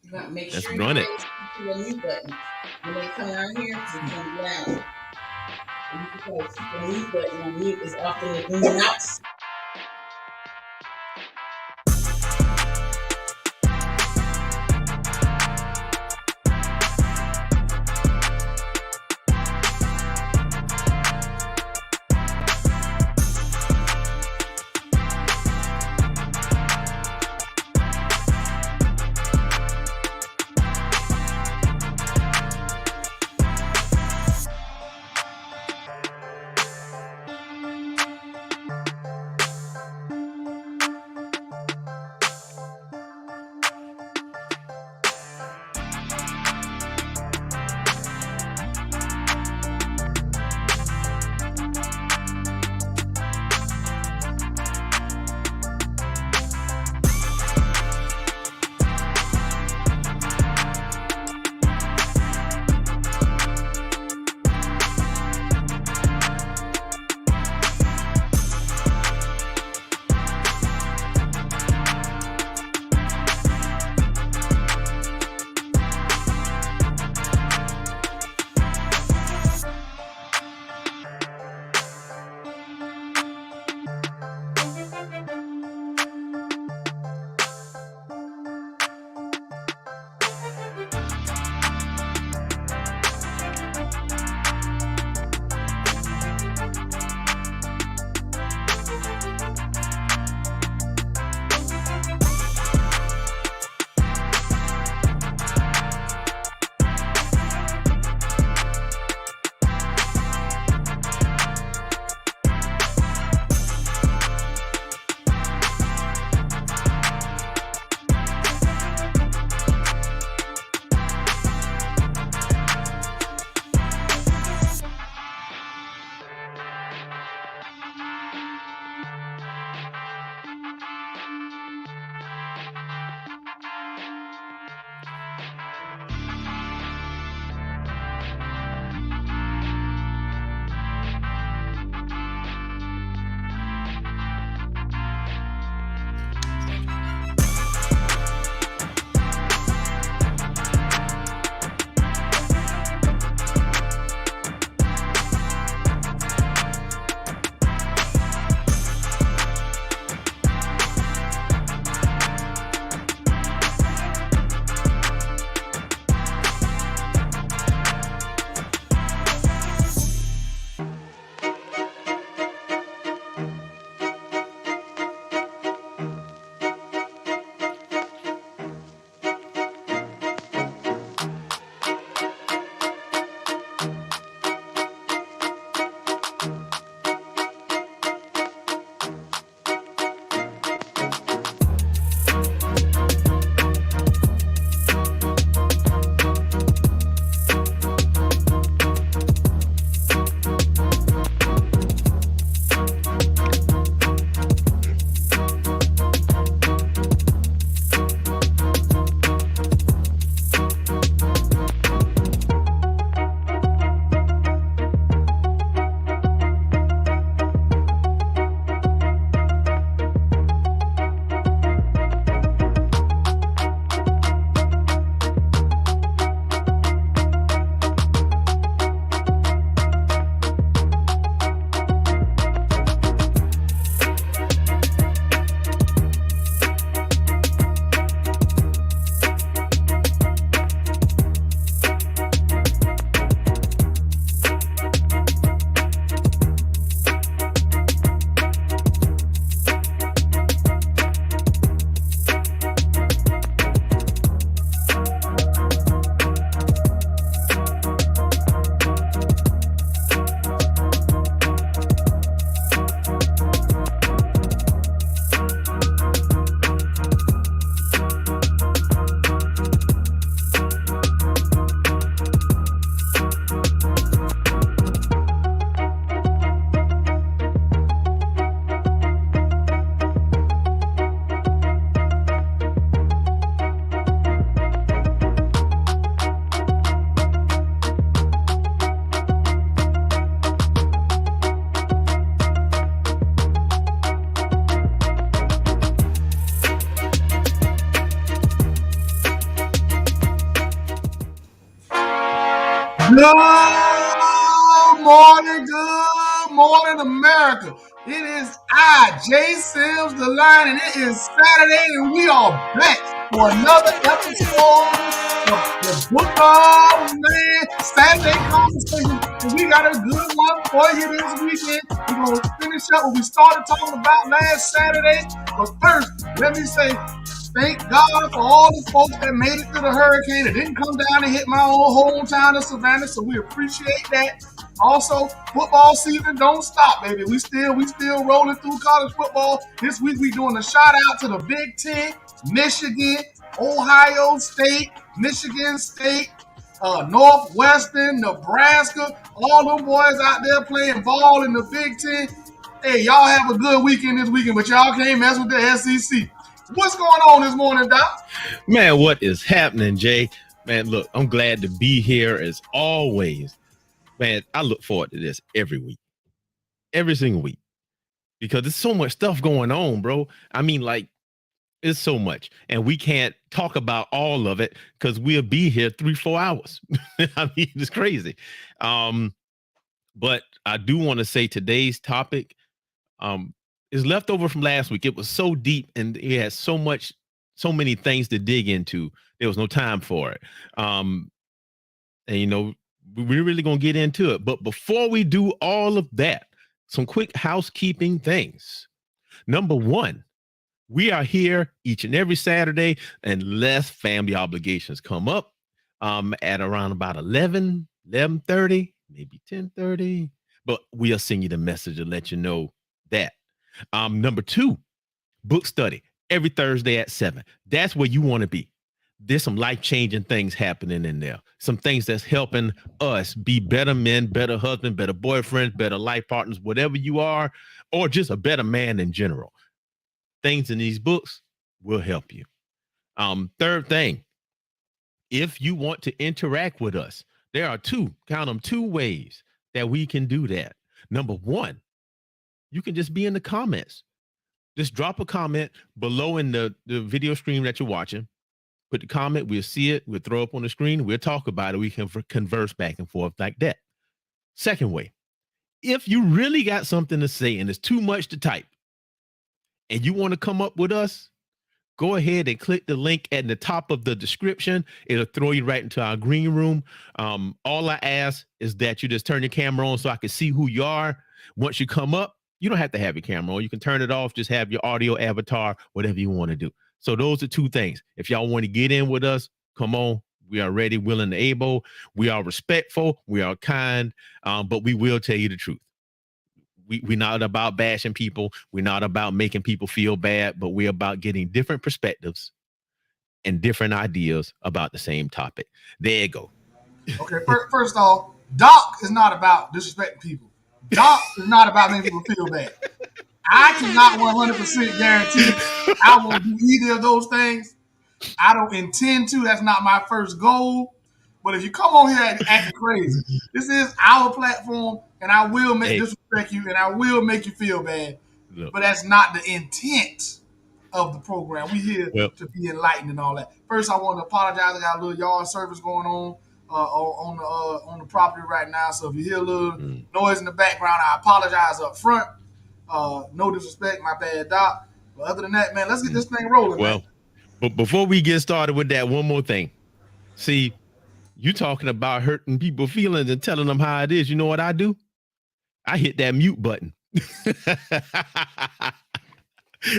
You got to make Let's sure you run it. pay attention to your mute button when they come out here because it's going to be loud. And you can probably keep your mute button on mute as often as when you're not. Good morning, America. It is I, Jay Sims, the line, and it is Saturday, and we are back for another episode of the Book of Man Saturday Conversation. And we got a good one for you this weekend. We're going to finish up what we started talking about last Saturday. But first, let me say, thank God for all the folks that made it through the hurricane. It didn't come down and hit my own hometown of Savannah, so we appreciate that. Also, football season don't stop, baby. We still rolling through college football. This week we doing a shout out to the Big Ten, Michigan, Ohio State, Michigan State, Northwestern, Nebraska, all them boys out there playing ball in the Big Ten. Hey, y'all have a good weekend this weekend, but y'all can't mess with the SEC. What's going on this morning, Doc? Man, what is happening, Jay? Man, look, I'm glad to be here as always. Man, I look forward to this every week, every single week, because there's so much stuff going on, bro. I mean, like, it's so much, and we can't talk about all of it because we'll be here 3-4 hours. I mean, it's crazy. But I do want to say today's topic is left over from last week. It was so deep, and it had so many things to dig into. There was no time for it. And you know, we're really going to get into it. But before we do all of that, some quick housekeeping things. Number one, we are here each and every Saturday unless family obligations come up at around about 11:30, maybe 10:30. But we'll send you the message to let you know that. Number two, book study every Thursday at 7. That's where you want to be. There's some life-changing things happening in there. Some things that's helping us be better men, better husbands, better boyfriends, better life partners, whatever you are, or just a better man in general. Things in these books will help you. Third thing, if you want to interact with us, there are two ways that we can do that. Number one, you can just be in the comments. Just drop a comment below in the video stream that you're watching. Put the comment, we'll see it, we'll throw up on the screen, we'll talk about it, we can converse back and forth like that. Second way, if you really got something to say and it's too much to type and you want to come up with us, go ahead and click the link at the top of the description. It'll throw you right into our green room. All I ask is that you just turn your camera on so I can see who you are. Once you come up, you don't have to have your camera on. You can turn it off, just have your audio avatar, whatever you want to do. So those are two things. If y'all want to get in with us, come on. We are ready, willing, and able. We are respectful. We are kind, but we will tell you the truth. We're not about bashing people. We're not about making people feel bad, but we're about getting different perspectives and different ideas about the same topic. There you go. Okay, first off, Doc is not about disrespecting people. Doc is not about making people feel bad. I cannot 100% guarantee I won't do either of those things. I don't intend to. That's not my first goal. But if you come on here acting crazy, this is our platform, and I will disrespect you, and I will make you feel bad. Look. But that's not the intent of the program. We here to be enlightened and all that. First, I want to apologize. I got a little yard service going on the property right now. So if you hear a little noise in the background, I apologize up front. No disrespect, my bad, Doc. But other than that, man, let's get this thing rolling. Well, but before we get started with that, one more thing. See, you talking about hurting people's feelings and telling them how it is. You know what I do? I hit that mute button.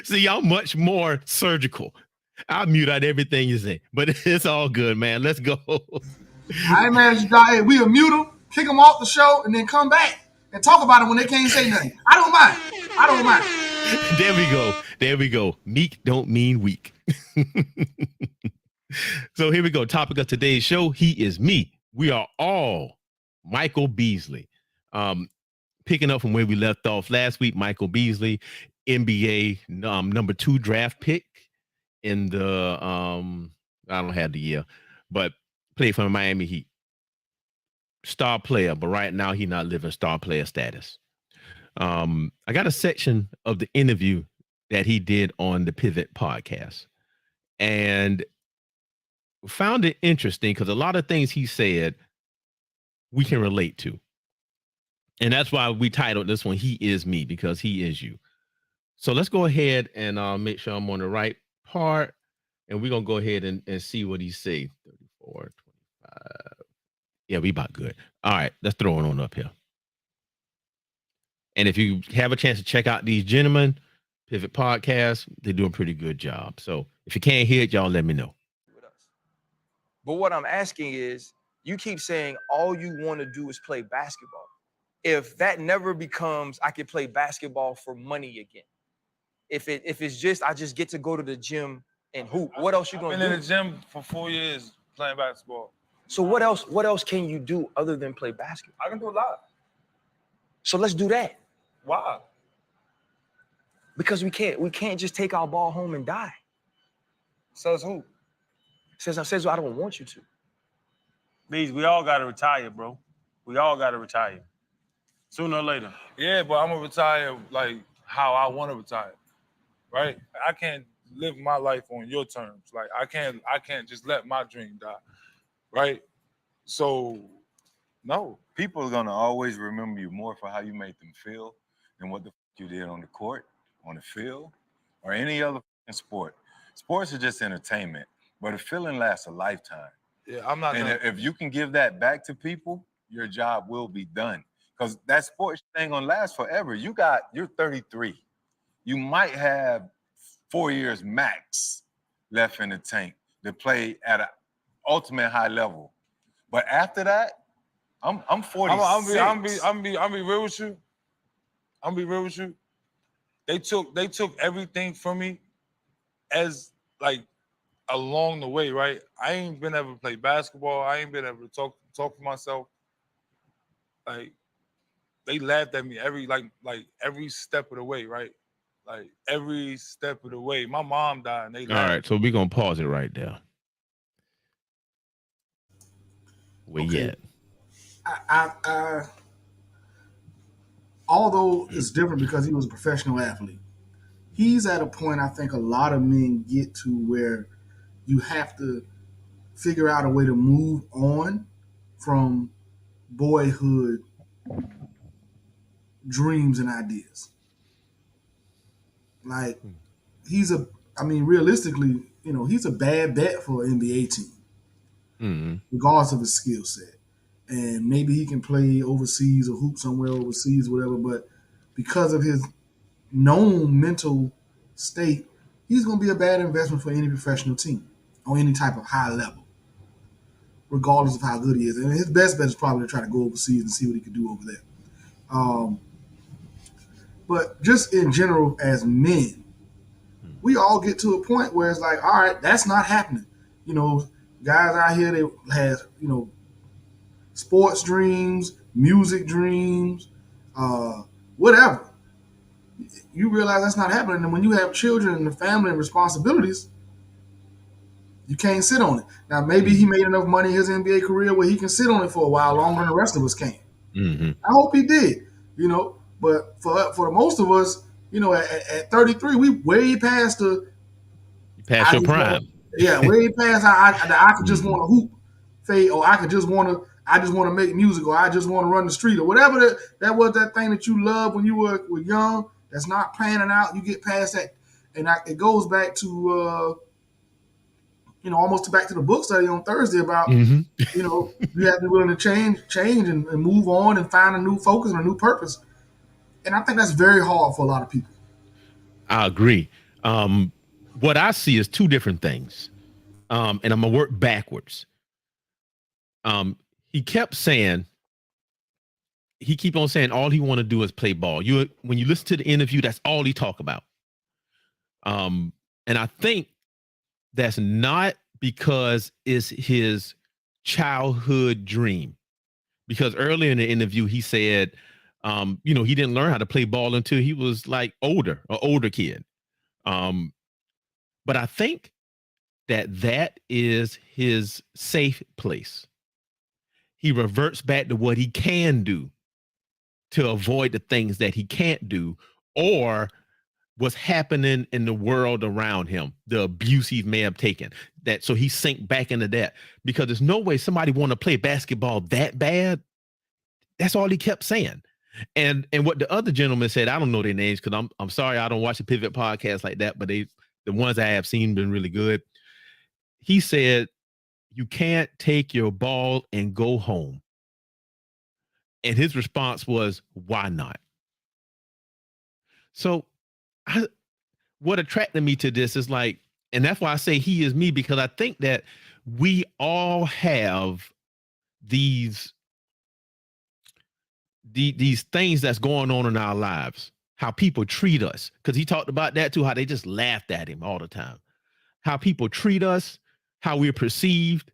See, I'm much more surgical. I'll mute out everything you say, but it's all good, man. Let's go. I ain't mad at you, Doc. Hey, we'll mute them, kick them off the show, and then come back and talk about it when they can't say nothing. I don't mind. There we go. Meek don't mean weak. So here we go. Topic of today's show. He is me. We are all Micheal Beasley. Picking up from where we left off last week, Micheal Beasley, NBA number 2 draft pick in the I don't have the year, but played for Miami Heat. Star player, but right now he's not living star player status. I got a section of the interview that he did on the Pivot podcast, and found it interesting because a lot of things he said we can relate to. And that's why we titled this one, He Is Me, because he is you. So let's go ahead and make sure I'm on the right part. And we're going to go ahead and see what he say. 34, 25. Yeah, we about good. All right, let's throw it on up here. And if you have a chance to check out these gentlemen, Pivot Podcast, they do a pretty good job. So if you can't hear it, y'all let me know. With us. But what I'm asking is, you keep saying all you want to do is play basketball. If that never becomes, I can play basketball for money again. If it's just, I just get to go to the gym and hoop, what else you gonna do? I've been in the gym for 4 years playing basketball. So what else can you do other than play basketball? I can do a lot. So let's do that. Why? Because we can't just take our ball home and die. Says who? Says I don't want you to. Beasley, we all gotta retire, bro. We all gotta retire. Sooner or later. Yeah, but I'm gonna retire like how I want to retire, right? I can't live my life on your terms. Like I can't just let my dream die, right? So, no. People are gonna always remember you more for how you made them feel than what the you did on the court, on the field, or any other sport. Sports are just entertainment, but a feeling lasts a lifetime. Yeah, I'm not. And if you can give that back to people, your job will be done. Because that sports ain't gonna last forever. You're 33. You might have 4 years max left in the tank to play at an ultimate high level. But after that, I'm 46. I'm be real with you. I'm be real with you. They took everything from me as like along the way, right? I ain't been able to play basketball. I ain't been able to talk for myself. Like they laughed at me every step of the way, right? Like every step of the way. My mom died and they laughed. All right, so we're gonna pause it right there. Where Okay. yet? I although it's different because he was a professional athlete, he's at a point I think a lot of men get to where you have to figure out a way to move on from boyhood dreams and ideas. Like realistically, he's a bad bet for an NBA team, regardless of his skill set. And maybe he can play overseas or hoop somewhere overseas, whatever. But because of his known mental state, he's going to be a bad investment for any professional team on any type of high level, regardless of how good he is. And his best bet is probably to try to go overseas and see what he can do over there. But just in general, as men, we all get to a point where it's like, all right, that's not happening. Guys out here, they have, sports dreams, music dreams, whatever. You realize that's not happening. And when you have children and a family and responsibilities, you can't sit on it. Now, maybe he made enough money in his NBA career where he can sit on it for a while longer than the rest of us can. Mm-hmm. I hope he did, But for the most of us, at 33, we way past the past your prime. Way past I could just want to hoop, fade, or I just want to make music, or I just want to run the street, or whatever that was, that thing that you loved when you were young. That's not panning out. You get past that, and it goes back to almost back to the book study on Thursday about you have to be willing to change and move on and find a new focus and a new purpose. And I think that's very hard for a lot of people. I agree. What I see is two different things. And I'm going to work backwards. He kept on saying all he want to do is play ball. When you listen to the interview, that's all he talk about. And I think that's not because it's his childhood dream. Because earlier in the interview, he said, he didn't learn how to play ball until he was like older kid. But I think that is his safe place. He reverts back to what he can do to avoid the things that he can't do, or what's happening in the world around him, the abuse he may have taken. So he sink back into that, because there's no way somebody want to play basketball that bad That's all he kept saying. And what the other gentleman said, I don't know their names because I'm sorry I don't watch the Pivot podcast like that, but the ones I have seen been really good. He said, you can't take your ball and go home. And his response was, why not? So what attracted me to this is like, and that's why I say he is me, because I think that we all have these things that's going on in our lives, how people treat us. Because he talked about that too, how they just laughed at him all the time, how people treat us, how we're perceived.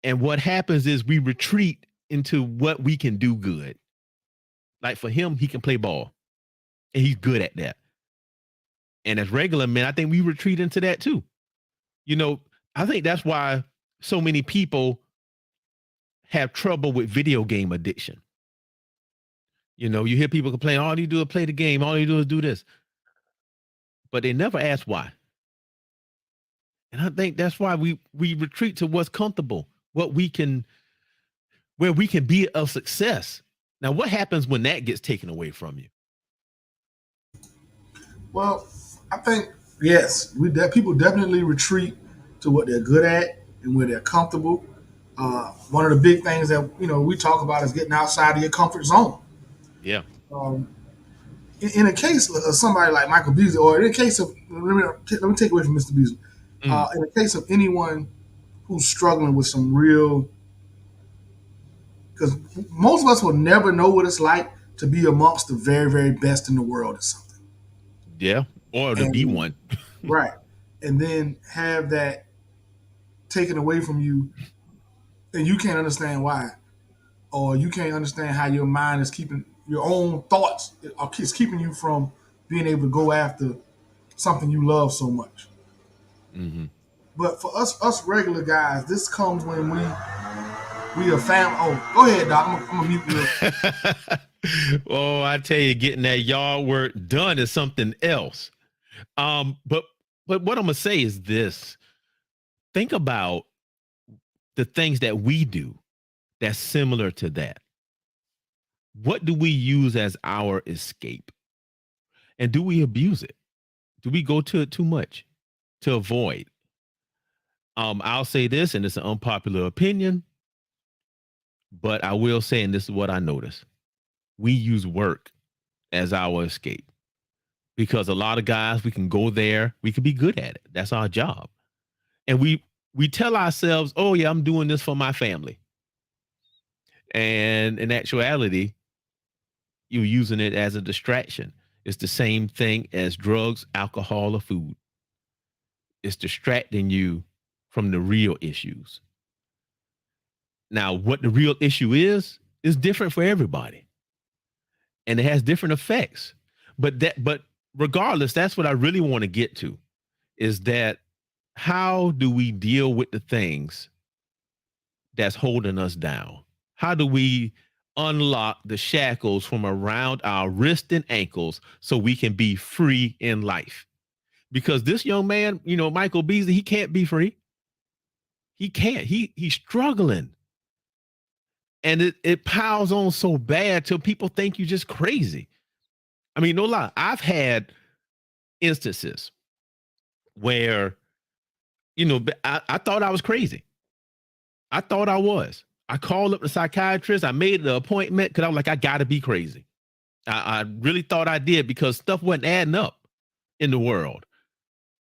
And what happens is we retreat into what we can do good. Like for him, he can play ball and he's good at that. And as regular men, I think we retreat into that too. You know, I think that's why so many people have trouble with video game addiction. You know, you hear people complain, all you do is play the game, all you do is do this. But they never ask why. And I think that's why we retreat to what's comfortable, where we can be a success. Now, what happens when that gets taken away from you? Well, I think, yes, people definitely retreat to what they're good at and where they're comfortable. One of the big things that, we talk about is getting outside of your comfort zone. Yeah. In a case of somebody like Michael Beasley, or in a case of, let me take away from Mr. Beasley. In a case of anyone who's struggling with some real, because most of us will never know what it's like to be amongst the very, very best in the world or something. Yeah, or to be one. Right. And then have that taken away from you, and you can't understand why. Or you can't understand how your mind is keeping your own thoughts, is keeping you from being able to go after something you love so much. Mm-hmm. But for us regular guys, this comes when we are family. Oh, go ahead, Doc. I'm gonna mute you. Oh, I tell you, getting that yard work done is something else. But what I'm gonna say is this: think about the things that we do that's similar to that. What do we use as our escape? And do we abuse it? Do we go to it too much to avoid? I'll say this, and it's an unpopular opinion, but I will say, and this is what I notice: we use work as our escape, because a lot of guys, we can go there, we can be good at it. That's our job. And we tell ourselves, oh yeah, I'm doing this for my family. And in actuality, you're using it as a distraction. It's the same thing as drugs, alcohol, or food. It's distracting you from the real issues. Now, what the real issue is different for everybody. And it has different effects. But regardless, that's what I really want to get to, is that how do we deal with the things that's holding us down? How do we unlock the shackles from around our wrists and ankles so we can be free in life? Because this young man, Michael Beasley, he can't be free. He can't. He's struggling. And it piles on so bad till people think you're just crazy. I mean, no lie. I've had instances where, I thought I was crazy. I thought I was. I called up the psychiatrist. I made the appointment because I was like, I got to be crazy. I really thought I did, because stuff wasn't adding up in the world.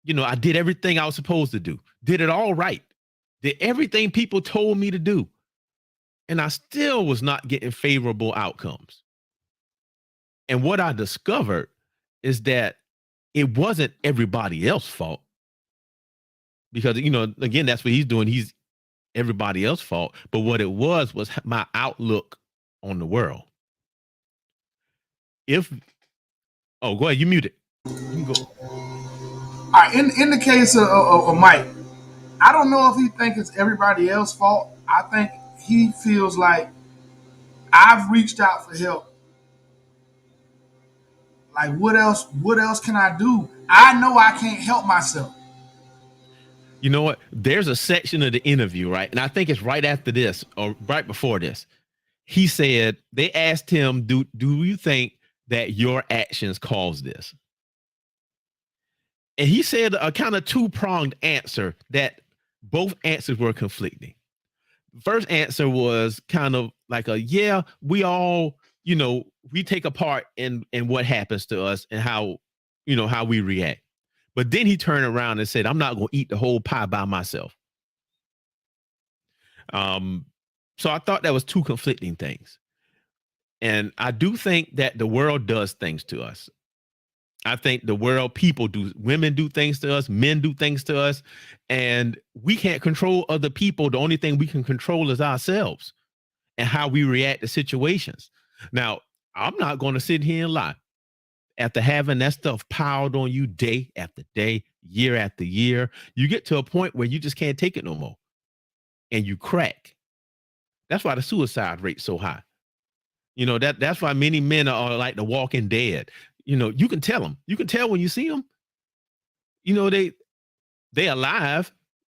I did everything I was supposed to do. Did it all right. Did everything people told me to do. And I still was not getting favorable outcomes. And what I discovered is that it wasn't everybody else's fault. Because, again, that's what he's doing. He's everybody else's fault. But what it was my outlook on the world. Go ahead, you mute it. You can go. All right, in the case of Mike, I don't know if he thinks it's everybody else's fault. I think he feels like I've reached out for help. Like, what else can I do? I know I can't help myself. You know what? There's a section of the interview, right? And I think it's right after this or right before this. he said they asked him, do you think that your actions caused this? And he said a kind of two-pronged answer that both answers were conflicting. First answer was kind of like yeah, we all, we take a part in what happens to us and how, how we react. But then he turned around and said, I'm not going to eat the whole pie by myself. So I thought that was two conflicting things. And I do think that the world does things to us. I think the world, women do things to us, men do things to us, and we can't control other people. The only thing we can control is ourselves and how we react to situations. Now, I'm not going to sit here and lie. After having that stuff piled on you day after day, year after year, you get to a point where you just can't take it no more. And you crack. That's why the suicide rate's so high. That's why many men are like the walking dead. You can tell them. You can tell when you see them. They alive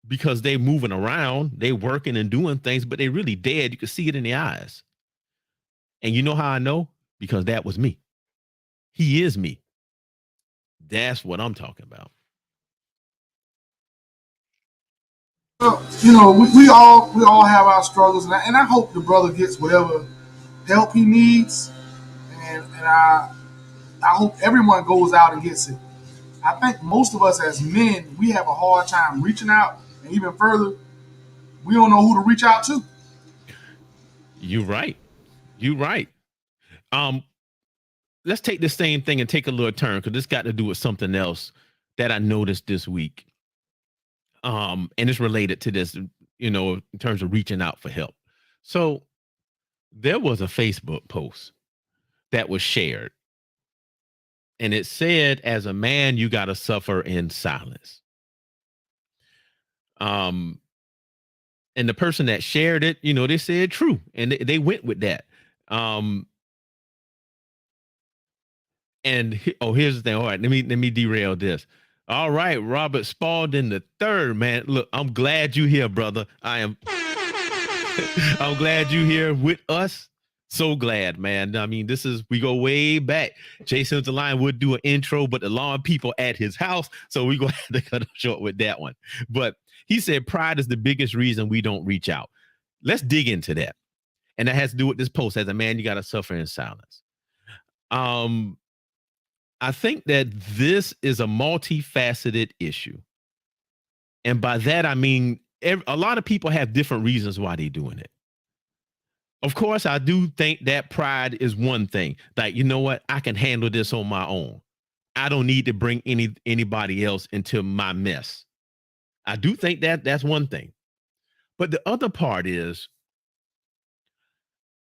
because they moving around, they working and doing things, but they really dead. You can see it in their eyes. And you know how I know? Because that was me. He is me. That's what I'm talking about. We all have our struggles, and I hope the brother gets whatever help he needs, and I hope everyone goes out and gets it. I think most of us as men, we have a hard time reaching out, and even further, we don't know who to reach out to. You're right. Let's take the same thing and take a little turn, because this got to do with something else that I noticed this week. And it's related to this, in terms of reaching out for help. So there was a Facebook post that was shared, and it said, as a man, you got to suffer in silence. And the person that shared it, they said true, and they went with that. And here's the thing. All right, let me derail this. All right, Robert Spalding the third, man. Look, I'm glad you here, brother. I'm glad you here with us. So glad, man. I mean, we go way back. Jason the Lion would do an intro, but the lawn people at his house, so we gonna have to cut it short with that one. But he said pride is the biggest reason we don't reach out. Let's dig into that. And that has to do with this post. As a man, you got to suffer in silence. I think that this is a multifaceted issue. And by that, I mean, a lot of people have different reasons why they're doing it. Of course, I do think that pride is one thing. Like, you know what? I can handle this on my own. I don't need to bring anybody else into my mess. I do think that that's one thing. But the other part is,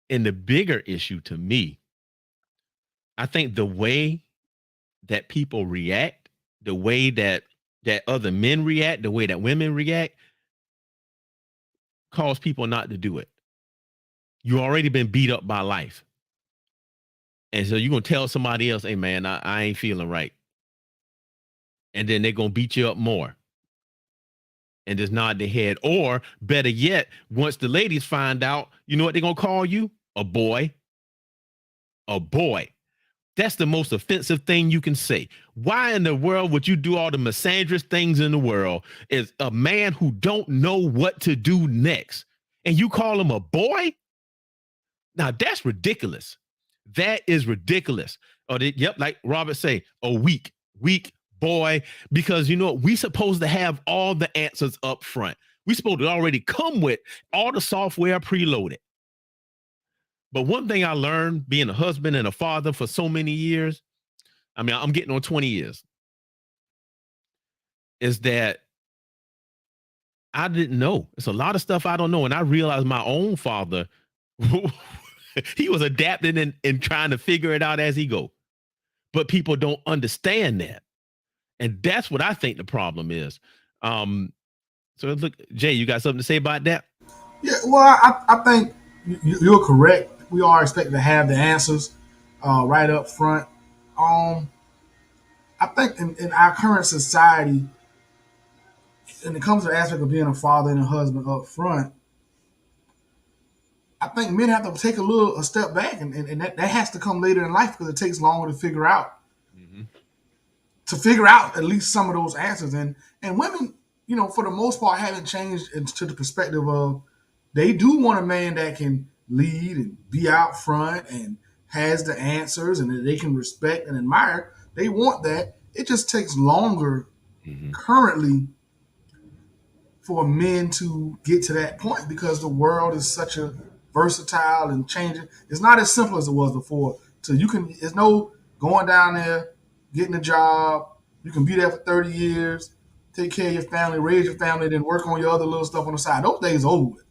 and the bigger issue to me, I think the way that people react, the way that other men react, the way that women react, cause people not to do it. You already been beat up by life. And so you're going to tell somebody else, hey, man, I ain't feeling right. And then they're going to beat you up more and just nod their head. Or better yet, once the ladies find out, you know what they're going to call you? A boy. A boy. That's the most offensive thing you can say. Why in the world would you do all the misandrous things in the world is a man who don't know what to do next, and you call him a boy? Now that's ridiculous. That is ridiculous. Or like Robert say, a weak boy, because we supposed to have all the answers up front. We supposed to already come with all the software preloaded. But one thing I learned being a husband and a father for so many years, I mean, I'm getting on 20 years, is that I didn't know. It's a lot of stuff I don't know. And I realized my own father, he was adapting and trying to figure it out as he go. But people don't understand that. And that's what I think the problem is. So look, Jay, you got something to say about that? Yeah, well, I think you're correct. We are expected to have the answers right up front. I think in our current society, when it comes to the aspect of being a father and a husband up front, I think men have to take a step back, and that has to come later in life because it takes longer to figure out at least some of those answers. And women, for the most part, haven't changed into the perspective of they do want a man that can lead and be out front and has the answers and that they can respect and admire. They want that. It just takes longer currently for men to get to that point because the world is such a versatile and changing. It's not as simple as it was before. So there's no going down there, getting a job. You can be there for 30 years, take care of your family, raise your family, then work on your other little stuff on the side. Those days are over with.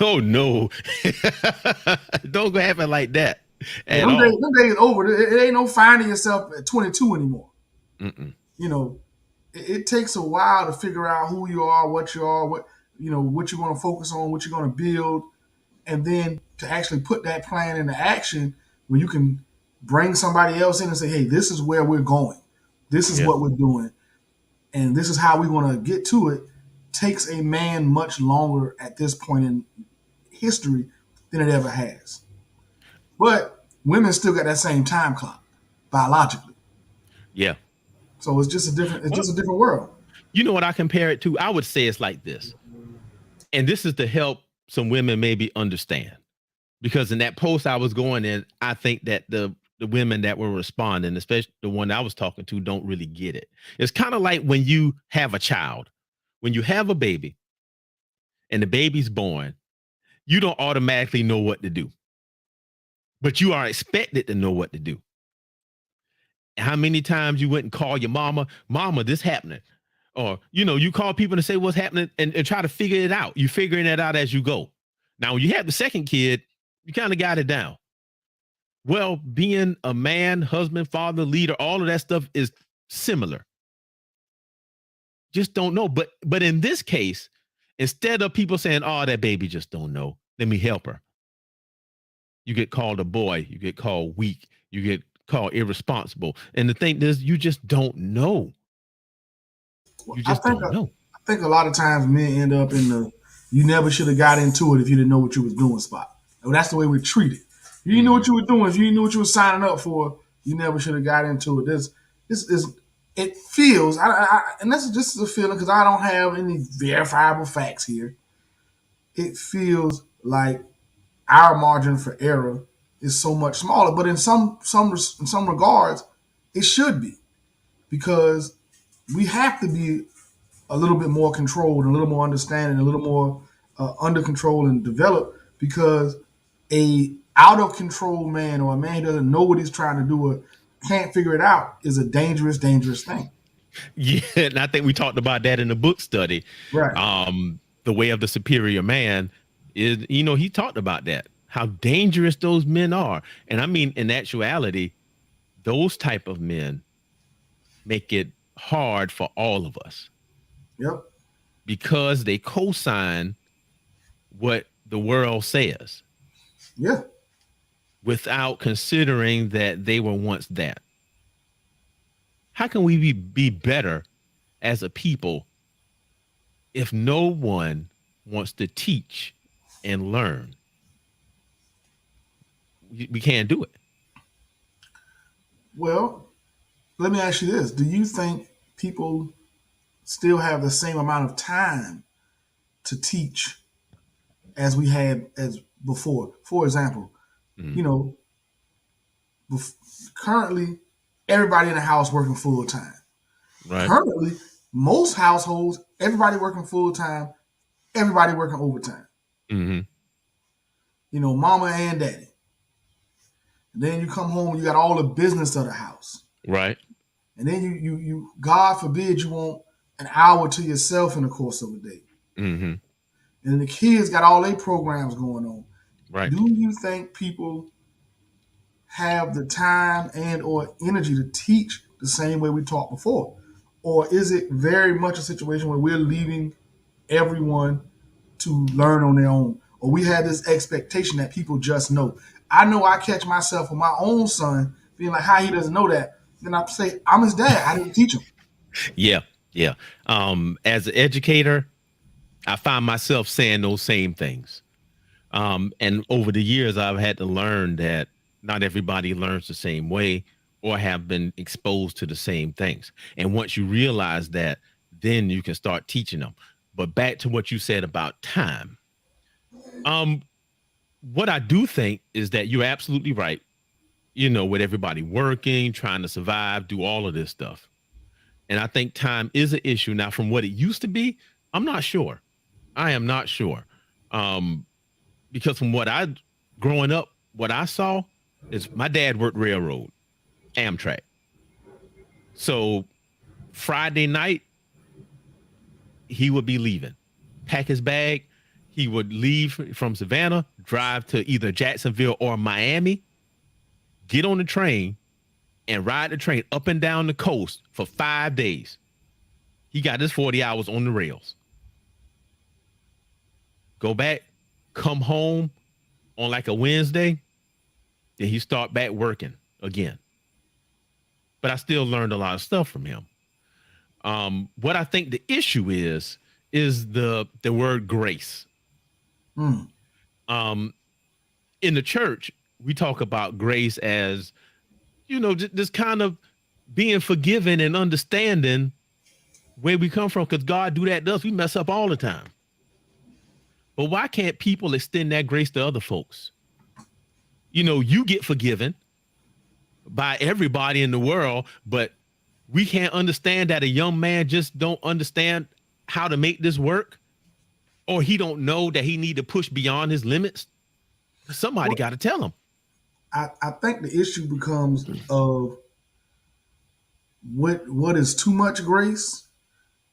Oh no. Don't go happen like that. Yeah, them days are over. It ain't no finding yourself at 22 anymore. Mm-mm. It takes a while to figure out who you are, what you are, what what you're going to focus on, what you're going to build, and then to actually put that plan into action where you can bring somebody else in and say, hey, this is where we're going. This is what we're doing. And this is how we want to get to it. Takes a man much longer at this point in history than it ever has. But women still got that same time clock biologically. Yeah. So it's just a different world. You know what I compare it to? I would say it's like this. And this is to help some women maybe understand. Because in that post I was going in, I think that the women that were responding, especially the one I was talking to, don't really get it. It's kind of like when you have a child, when you have a baby and the baby's born, you don't automatically know what to do, but you are expected to know what to do. How many times you went and call your mama, this happening. Or, you call people to say what's happening and try to figure it out. You're figuring it out as you go. Now, when you have the second kid, you kind of got it down. Well, being a man, husband, father, leader, all of that stuff is similar. Just don't know. But in this case, instead of people saying, oh, that baby just don't know, let me help her. You get called a boy. You get called weak. You get called irresponsible. And the thing is, you just don't know. You just don't know. I think a lot of times men end up in the you never should have got into it if you didn't know what you was doing spot. And that's the way we're treated. If you didn't know what you were doing, if you didn't know what you were signing up for, you never should have got into it. It feels, and this is a feeling because I don't have any verifiable facts here. It feels like our margin for error is so much smaller, but in some regards, it should be because we have to be a little bit more controlled, a little more understanding, a little more under control and developed because a out of control man or a man who doesn't know what he's trying to do or can't figure it out is a dangerous thing. Yeah, and I think we talked about that in the book study. Right. The Way of the Superior Man is, he talked about that, how dangerous those men are. And I mean, in actuality, those type of men make it hard for all of us. Yep. Because they co-sign what the world says. Yeah. Without considering that they were once that. How can we be better as a people if no one wants to teach and learn? We can't do it. Well, let me ask you this. Do you think people still have the same amount of time to teach as we had as before? For example, currently everybody in the house working full time. Right. Currently, most households, everybody working full time, everybody working overtime. Mm-hmm. Mama and daddy. And then you come home and you got all the business of the house. Right. And then you God forbid you want an hour to yourself in the course of a day. Mm-hmm. And the kids got all their programs going on. Right. Do you think people have the time and or energy to teach the same way we taught before? Or is it very much a situation where we're leaving everyone to learn on their own? Or we have this expectation that people just know. I know I catch myself with my own son being like, how he doesn't know that. Then I say, I'm his dad. I didn't teach him. Yeah. Yeah. As an educator, I find myself saying those same things. And over the years, I've had to learn that not everybody learns the same way or have been exposed to the same things. And once you realize that, then you can start teaching them. But back to what you said about time. What I do think is that you're absolutely right. With everybody working, trying to survive, do all of this stuff. And I think time is an issue now. From what it used to be, I'm not sure. I am not sure. Because from growing up, what I saw is my dad worked railroad, Amtrak. So Friday night, he would be leaving, pack his bag. He would leave from Savannah, drive to either Jacksonville or Miami, get on the train, and ride the train up and down the coast for 5 days. He got his 40 hours on the rails. Go back, come home on like a Wednesday, then he start back working again. But I still learned a lot of stuff from him. What I think the issue is the word grace. In the church, we talk about grace as, just kind of being forgiven and understanding where we come from, because God do that to us. We mess up all the time. But why can't people extend that grace to other folks? You get forgiven by everybody in the world, but we can't understand that a young man just don't understand how to make this work, or he don't know that he need to push beyond his limits. Somebody got to tell him. I think the issue becomes of what is too much grace,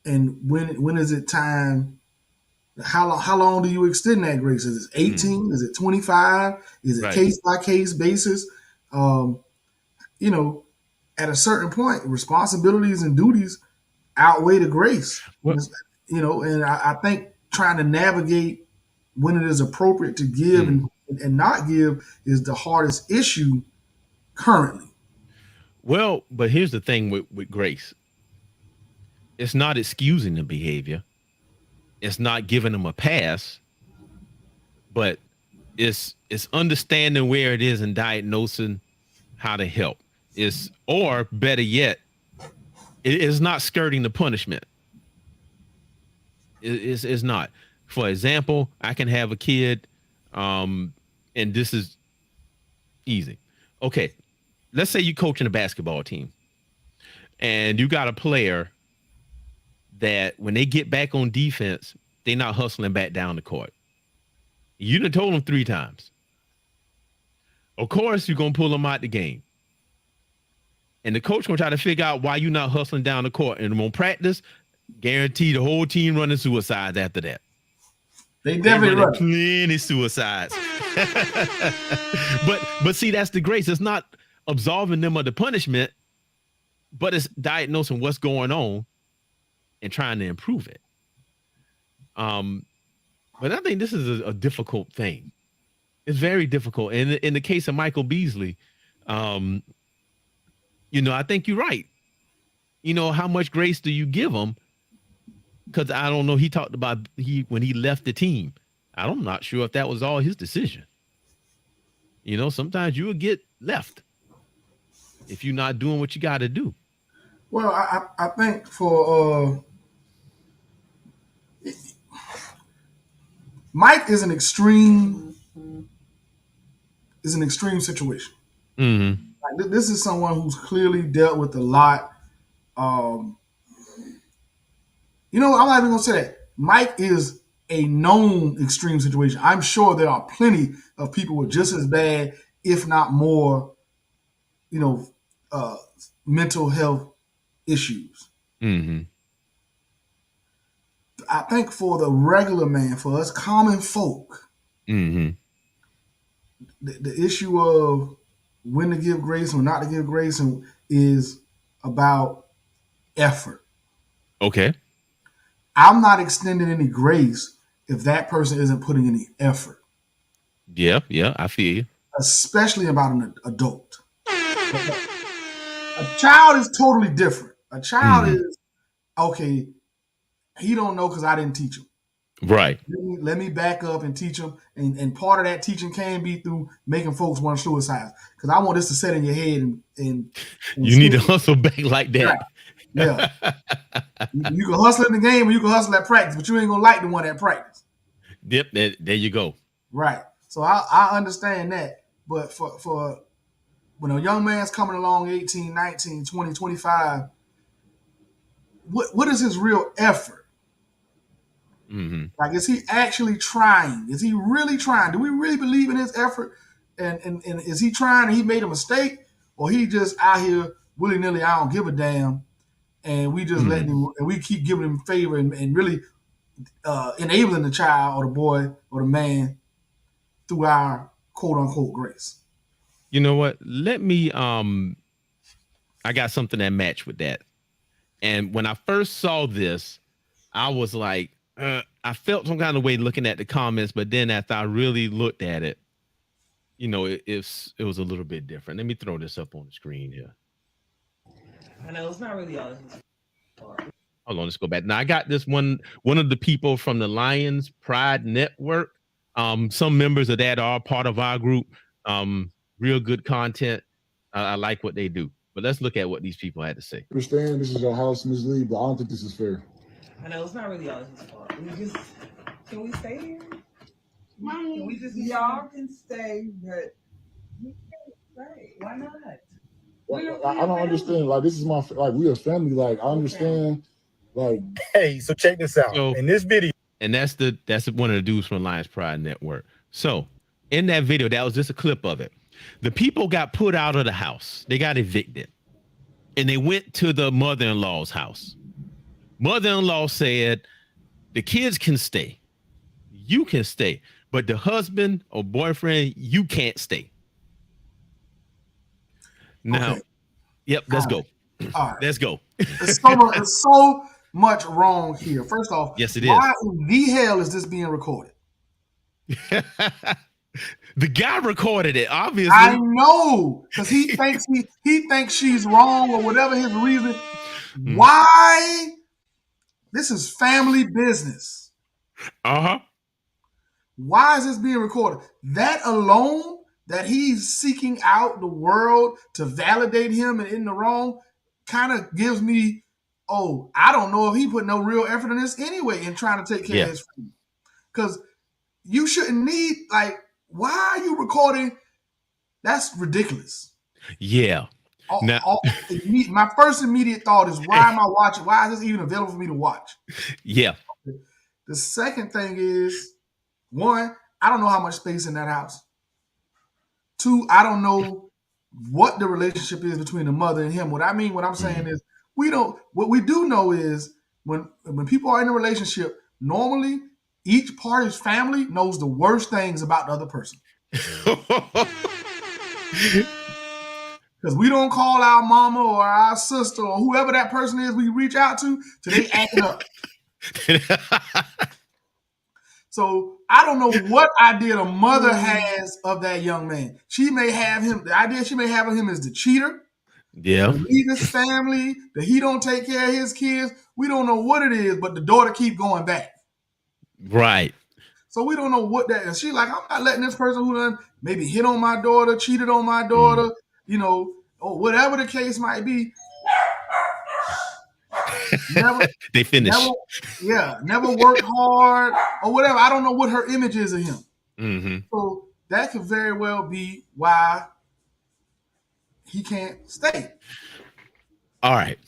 and when is it time? How long do you extend that grace? Is it 18? Is it 25? Is it case by case basis? At a certain point, responsibilities and duties outweigh the grace. And I think trying to navigate when it is appropriate to give and not give is the hardest issue currently. Well, but here's the thing with grace. It's not excusing the behavior. It's not giving them a pass, but it's understanding where it is and diagnosing how to help. Or better yet, it is not skirting the punishment. It's not. For example, I can have a kid, and this is easy. Okay, let's say you're coaching a basketball team, and you got a player that when they get back on defense, they're not hustling back down the court. You done told them 3 times. Of course, you're going to pull them out the game. And the coach going to try to figure out why you're not hustling down the court. And on practice, guarantee the whole team running suicides after that. They definitely run plenty suicides. But see, that's the grace. It's not absolving them of the punishment, but it's diagnosing what's going on and trying to improve it. But I think this is a difficult thing. It's very difficult. And in the case of Michael Beasley, I think you're right. How much grace do you give him? Because I don't know. He talked about when he left the team. I'm not sure if that was all his decision. Sometimes you will get left if you're not doing what you got to do. Well, I think for Mike is an extreme situation. Mm-hmm. Like, this is someone who's clearly dealt with a lot. I'm not even gonna say that. Mike is a known extreme situation. I'm sure there are plenty of people with just as bad, if not more, mental health issues. Mm-hmm. I think for the regular man, for us common folk, mm-hmm. the issue of when to give grace or not to give grace is about effort. Okay. I'm not extending any grace if that person isn't putting any effort. Yeah, I feel you. Especially about an adult. A child is totally different. A child is, okay, he don't know because I didn't teach him. Right. Let me back up and teach them. And part of that teaching can be through making folks want to suicide. Because I want this to set in your head and You need to hustle back like that. Yeah. You can hustle in the game or you can hustle at practice, but you ain't gonna like the one at practice. Yep, there you go. Right. So I understand that. But for when a young man's coming along 18, 19, 20, 25, what is his real effort? Mm-hmm. Like, is he actually trying? Is he really trying? Do we really believe in his effort? And is he trying and he made a mistake? Or he just out here willy-nilly, I don't give a damn, and we just letting him, and we keep giving him favor and really enabling the child or the boy or the man through our quote-unquote grace. You know what? Let me I got something that matched with that. And when I first saw this, I was like, I felt some kind of way looking at the comments, but then after I really looked at it, you know, it was a little bit different. Let me throw this up on the screen here. I know it's not really all his fault. Hold on, let's go back. Now I got this one of the people from the Lions Pride Network. Some members of that are part of our group. Real good content. I like what they do. But let's look at what these people had to say. I understand this is your house, Ms. Lee, but I don't think this is fair. I know it's not really all his fault. Can we stay here? Can we just y'all can stay, but we can't stay. Why not? I don't understand. Like, this is my we a family. Like, I understand. Like, hey, so check this out. So, in this video, and that's one of the dudes from Lions Pride Network. So in that video, that was just a clip of it. The people got put out of the house. They got evicted. And they went to the mother-in-law's house. Mother-in-law said, the kids can stay. You can stay. But the husband or boyfriend, you can't stay. Now, Okay. Yep, let's go. All right. Let's go. It's so much wrong here. First off, yes, it why in the hell is this being recorded? The guy recorded it, obviously. I know, because he thinks she's wrong or whatever his reason. Why? This is family business. Uh-huh. Why is this being recorded? That alone, that he's seeking out the world to validate him and in the wrong, kind of gives me, I don't know if he put no real effort in this anyway in trying to take care of his family. Because you shouldn't need, why are you recording? That's ridiculous. Yeah. My first immediate thought is, why am I watching? Why is this even available for me to watch? Yeah. The second thing is, one, I don't know how much space in that house. Two, I don't know what the relationship is between the mother and him. What I'm saying is, what we do know is when people are in a relationship, normally each party's family knows the worst things about the other person. Because we don't call our mama or our sister or whoever that person is we reach out to till they acting up. So I don't know what idea the mother has of that young man. She may have him, the idea she may have of him is the cheater. Yeah. Leave his family, that he don't take care of his kids. We don't know what it is, but the daughter keep going back. Right. So we don't know what that is. She's like, I'm not letting this person who done maybe hit on my daughter, cheated on my daughter, or whatever the case might be. They finished. Never worked hard or whatever. I don't know what her image is of him. Mm-hmm. So that could very well be why he can't stay. All right.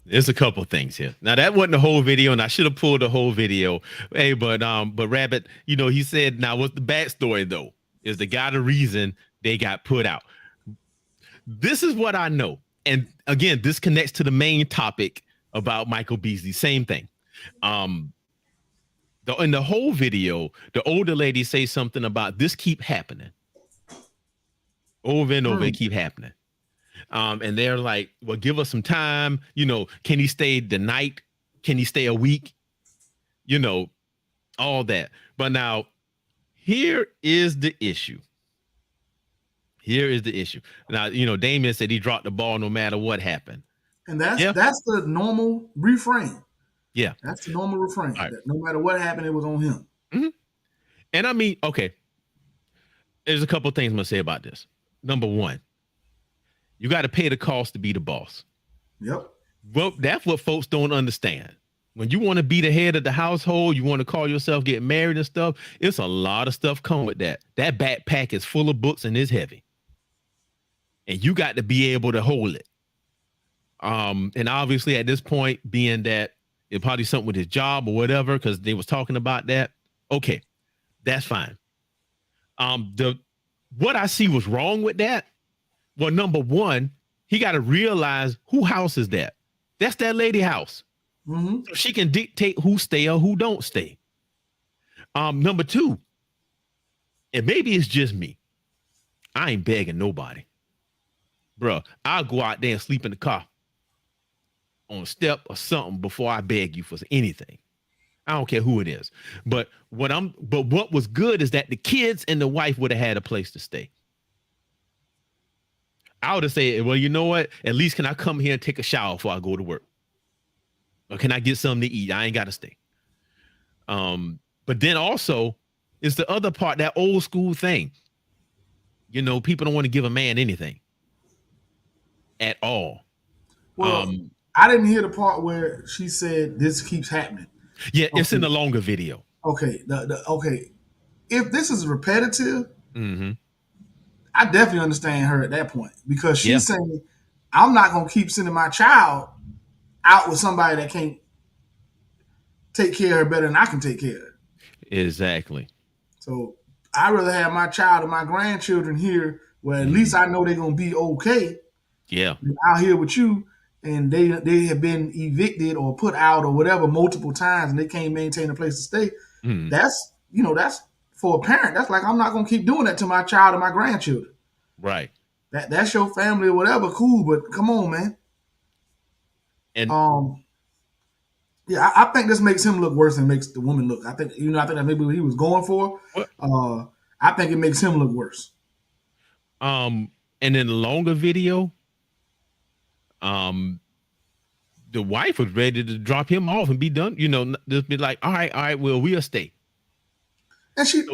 There's a couple things here. Now that wasn't the whole video, and I should have pulled the whole video. Hey, but Rabbit, he said, now what's the backstory though? Is the guy the reason they got put out? This is what I know. And again, this connects to the main topic about Michael Beasley. Same thing. In the whole video, the older lady says something about this keep happening. Over and over, it keep happening. And they're like, well, give us some time. Can he stay the night? Can he stay a week? All that. But now, here is the issue. Now, Damien said he dropped the ball no matter what happened. And that's the normal reframe. Yeah. That's the normal refrain. Right. That no matter what happened, it was on him. Mm-hmm. And I mean, okay, there's a couple of things I'm going to say about this. Number one, you got to pay the cost to be the boss. Yep. Well, that's what folks don't understand. When you want to be the head of the household, you want to call yourself getting married and stuff, it's a lot of stuff come with that. That backpack is full of books and it's heavy. And you got to be able to hold it. And obviously at this point, being that it's probably something with his job or whatever, because they was talking about that. Okay, that's fine. What I see was wrong with that. Well, number one, he got to realize who house is that. That's that lady house. Mm-hmm. So she can dictate who stay or who don't stay. Number two, and maybe it's just me. I ain't begging nobody. Bro, I'll go out there and sleep in the car on a step or something before I beg you for anything. I don't care who it is. But what was good is that the kids and the wife would have had a place to stay. I would have said, well, you know what? At least can I come here and take a shower before I go to work? Or can I get something to eat? I ain't got to stay. But then also, it's the other part, that old school thing. You know, people don't want to give a man anything at all. Well, I didn't hear the part where she said this keeps happening. Yeah, it's in the longer video. Okay, okay. If this is repetitive, mm-hmm. I definitely understand her at that point, because she's saying, I'm not going to keep sending my child out with somebody that can't take care of her better than I can take care of her. Exactly. So I'd rather have my child and my grandchildren here where at least I know they're going to be okay. Yeah. Out here with you, and they have been evicted or put out or whatever multiple times, and they can't maintain a place to stay. Mm. That's for a parent. That's like, I'm not going to keep doing that to my child and my grandchildren. Right. That's your family or whatever. Cool, but come on, man. And yeah, I think this makes him look worse than makes the woman look. I think that maybe what he was going for. I think it makes him look worse. And in the longer video, the wife was ready to drop him off and be done. You know, just be like, all right, well, we'll stay. And she.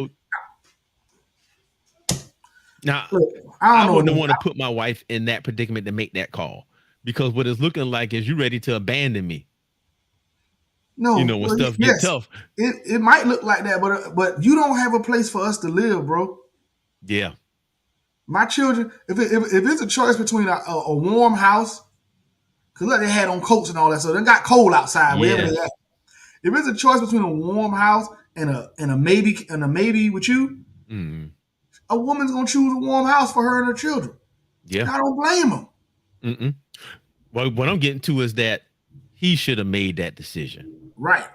Now, look, I wouldn't want to put my wife in that predicament to make that call, because what it's looking like is you ready to abandon me. No, you know, when stuff gets tough. It might look like that, but you don't have a place for us to live, bro. Yeah. My children, if it's a choice between a warm house, because look, they had on coats and all that, so they got cold outside wherever they at. If it's a choice between a warm house and a maybe with you, a woman's gonna choose a warm house for her and her children. Yeah, I don't blame them. Mm-mm. Well, what I'm getting to is that he should have made that decision, right,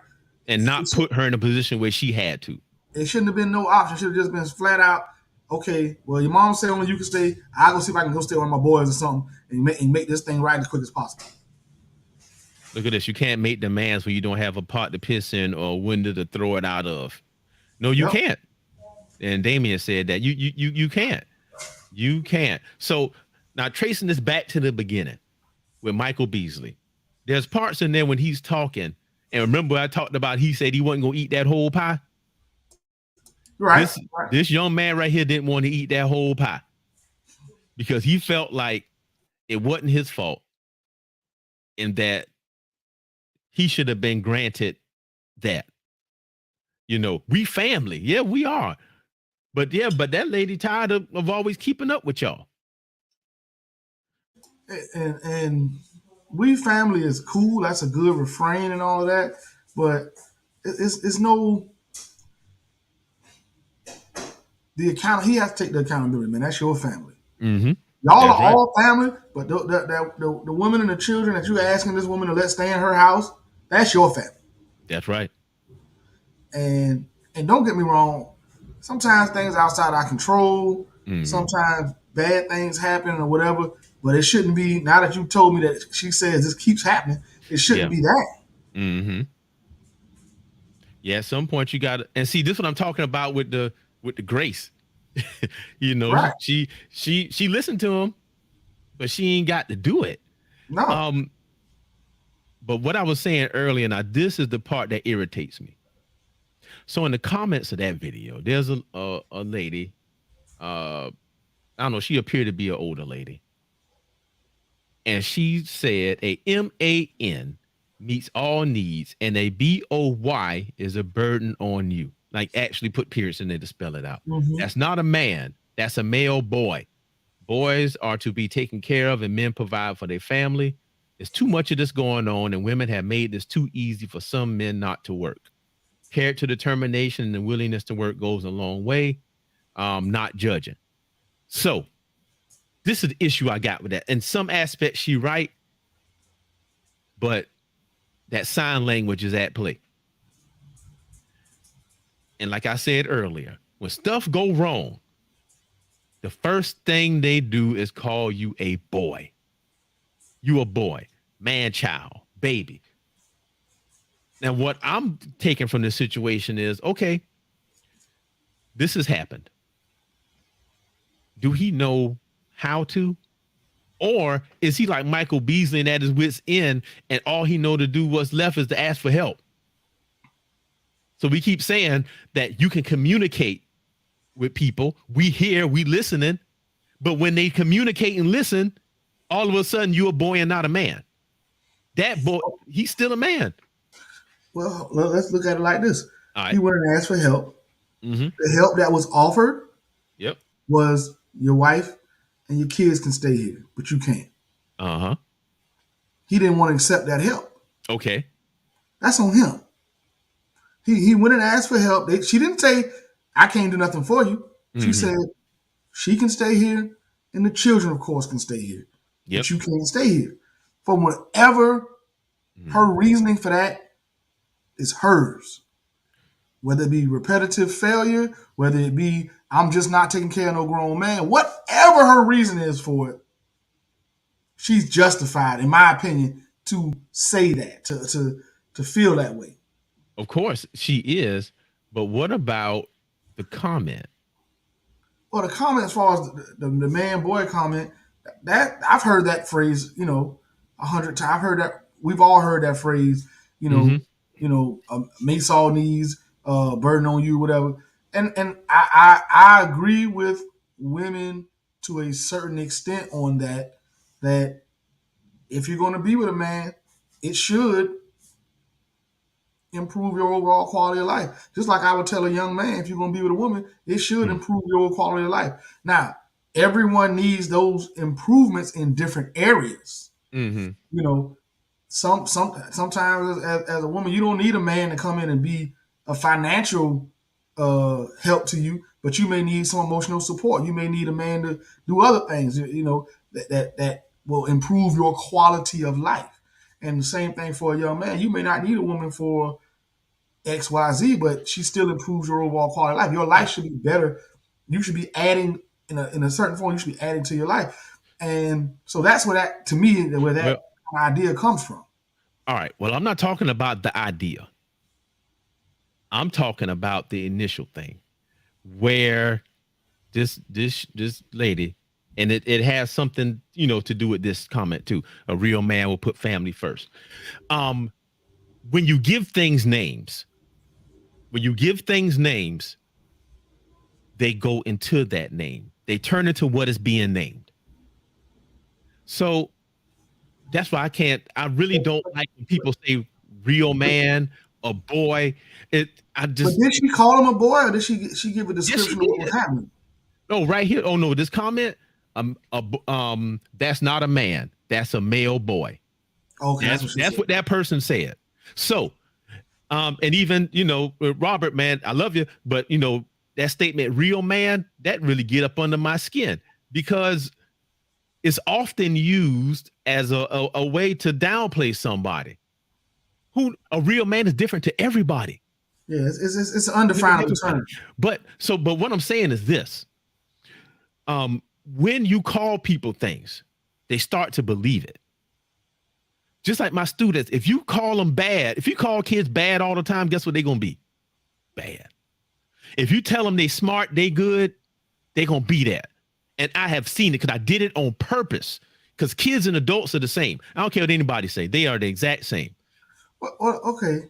and not put her in a position where she had to. It shouldn't have been no option. It should have just been flat out. Okay, well, your mom said only you can stay. I'll go see if I can go stay with my boys or something and make this thing right as quick as possible. Look at this. You can't make demands when you don't have a pot to piss in or a window to throw it out of. No, you can't. And Damien said that you can't. You can't. So now tracing this back to the beginning with Michael Beasley, there's parts in there when he's talking. And remember, I talked about, he said he wasn't going to eat that whole pie. Right. This young man right here didn't want to eat that whole pie because he felt like it wasn't his fault and that he should have been granted that. You know, we family. Yeah, we are. But that lady tired of always keeping up with y'all. And we family is cool. That's a good refrain and all of that. But it's no... he has to take the accountability, man. That's your family. Mm-hmm. Y'all are all family, but the women and the children that you're asking this woman to let stay in her house, that's your family. That's right. And don't get me wrong, sometimes things are outside our control. Mm-hmm. Sometimes bad things happen or whatever, but it shouldn't be. Now that you told me that she says this keeps happening, it shouldn't be that. Mm-hmm. Yeah, at some point you got to, and see, this is what I'm talking about with the grace. You know, right. she listened to him, but she ain't got to do it. No. But what I was saying earlier, now this is the part that irritates me. So in the comments of that video, there's a lady, I don't know, she appeared to be an older lady. And she said a MAN meets all needs and a BOY is a burden on you. Like actually put periods in there to spell it out. That's not a man. That's a male boy. Boys are to be taken care of and men provide for their family. There's too much of this going on and women have made this too easy for some men not to work. Character determination and the willingness to work goes a long way. Not judging. So this is the issue I got with that. In some aspects, she right, but that sign language is at play. And like I said earlier, when stuff go wrong, the first thing they do is call you a boy. You a boy, man, child, baby. Now, what I'm taking from this situation is, okay, this has happened. Do he know how to? Or is he like Michael Beasley and at his wit's end and all he know to do what's left is to ask for help? So we keep saying that you can communicate with people. We hear, we listening, but when they communicate and listen, all of a sudden you're a boy and not a man. That boy, he's still a man. Well, let's look at it like this. Right. He went and asked for help. The help that was offered was your wife and your kids can stay here, but you can't. He didn't want to accept that help. Okay. That's on him. He went and asked for help. She didn't say, I can't do nothing for you. She said, she can stay here and the children, of course, can stay here. But you can't stay here. From whatever her reasoning for that is hers. Whether it be repetitive failure, whether it be I'm just not taking care of no grown man, whatever her reason is for it, she's justified, in my opinion, to say that, to feel that way. Of course she is, but what about the comment? Well, the comment as far as the man boy comment, that I've heard that phrase, 100 times. I've heard that. We've all heard that phrase, mace all knees, burden on you, whatever. And I agree with women to a certain extent on that if you're going to be with a man, it should improve your overall quality of life. Just like I would tell a young man, if you're going to be with a woman, it should improve your quality of life. Now, everyone needs those improvements in different areas. Sometimes as a woman, you don't need a man to come in and be a financial help to you, but you may need some emotional support. You may need a man to do other things, that will improve your quality of life. And the same thing for a young man. You may not need a woman for X, Y, Z, but she still improves your overall quality of life. Your life should be better. You should be adding in a certain form. You should be adding to your life. And so that's where that, to me, where that idea comes from. All right. Well, I'm not talking about the idea. I'm talking about the initial thing where this lady, and it has something, to do with this comment too. A real man will put family first. When you give things names, they go into that name. They turn into what is being named. So that's why I really don't like when people say real man, a boy. But did she call him a boy, or did she give a description of what was happening? No, right here. Oh no, this comment. That's not a man. That's a male boy. Okay, that's what that person said. So, and even Robert, man, I love you, but that statement, real man, that really get up under my skin because it's often used as a way to downplay somebody. Who a real man is different to everybody. Yeah, it's an undefinable term. But what I'm saying is this. When you call people things, they start to believe it. Just like my students, if you call them bad, if you call kids bad all the time, guess what they're going to be? Bad. If you tell them they smart, they good, they're going to be that. And I have seen it because I did it on purpose because kids and adults are the same. I don't care what anybody say. They are the exact same. Well, okay.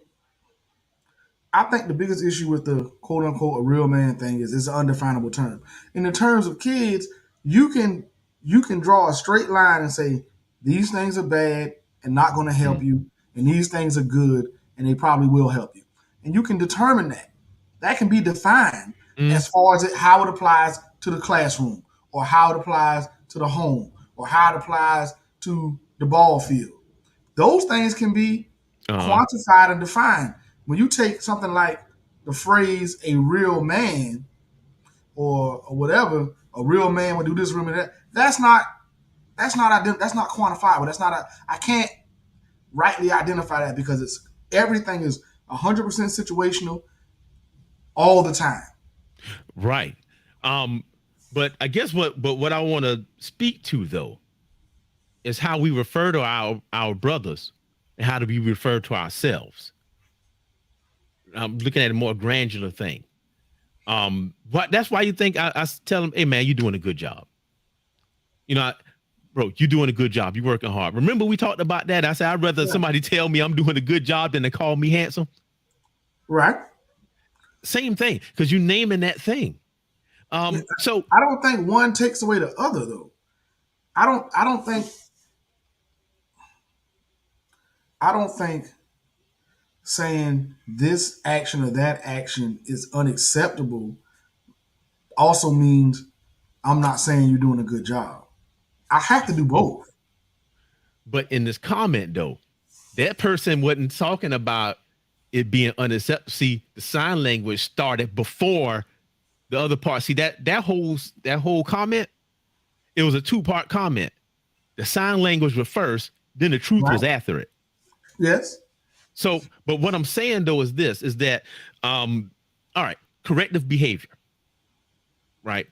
I think the biggest issue with the quote unquote a real man thing is it's an undefinable term. In the terms of kids, you can you can draw a straight line and say these things are bad and not going to help you, and these things are good and they probably will help you. And you can determine that. That can be defined Mm. as far as how it applies to the classroom, or how it applies to the home, or how it applies to the ball field. Those things can be quantified and defined. When you take something like the phrase "a real man" or whatever, a real man would do this, real man that. That's not quantifiable. That's not a. I can't rightly identify that because it's everything is 100% situational all the time. Right. But I guess what I want to speak to though is how we refer to our brothers and how do we refer to ourselves. I'm looking at a more granular thing. That's why you think I tell them, hey man, you're doing a good job. You know, bro, you're doing a good job. You're working hard. Remember we talked about that? I said I'd rather somebody tell me I'm doing a good job than to call me handsome. Right. Same thing, because you're naming that thing. So I don't think one takes away the other though. I don't think saying this action or that action is unacceptable also means I'm not saying you're doing a good job. I have to do both. But in this comment though, that person wasn't talking about it being unacceptable. See, the sign language started before the other part. See that whole comment, it was a two-part comment. The sign language was first, then the truth was after it. Yes. So, but what I'm saying though is this: is that, all right, corrective behavior, right?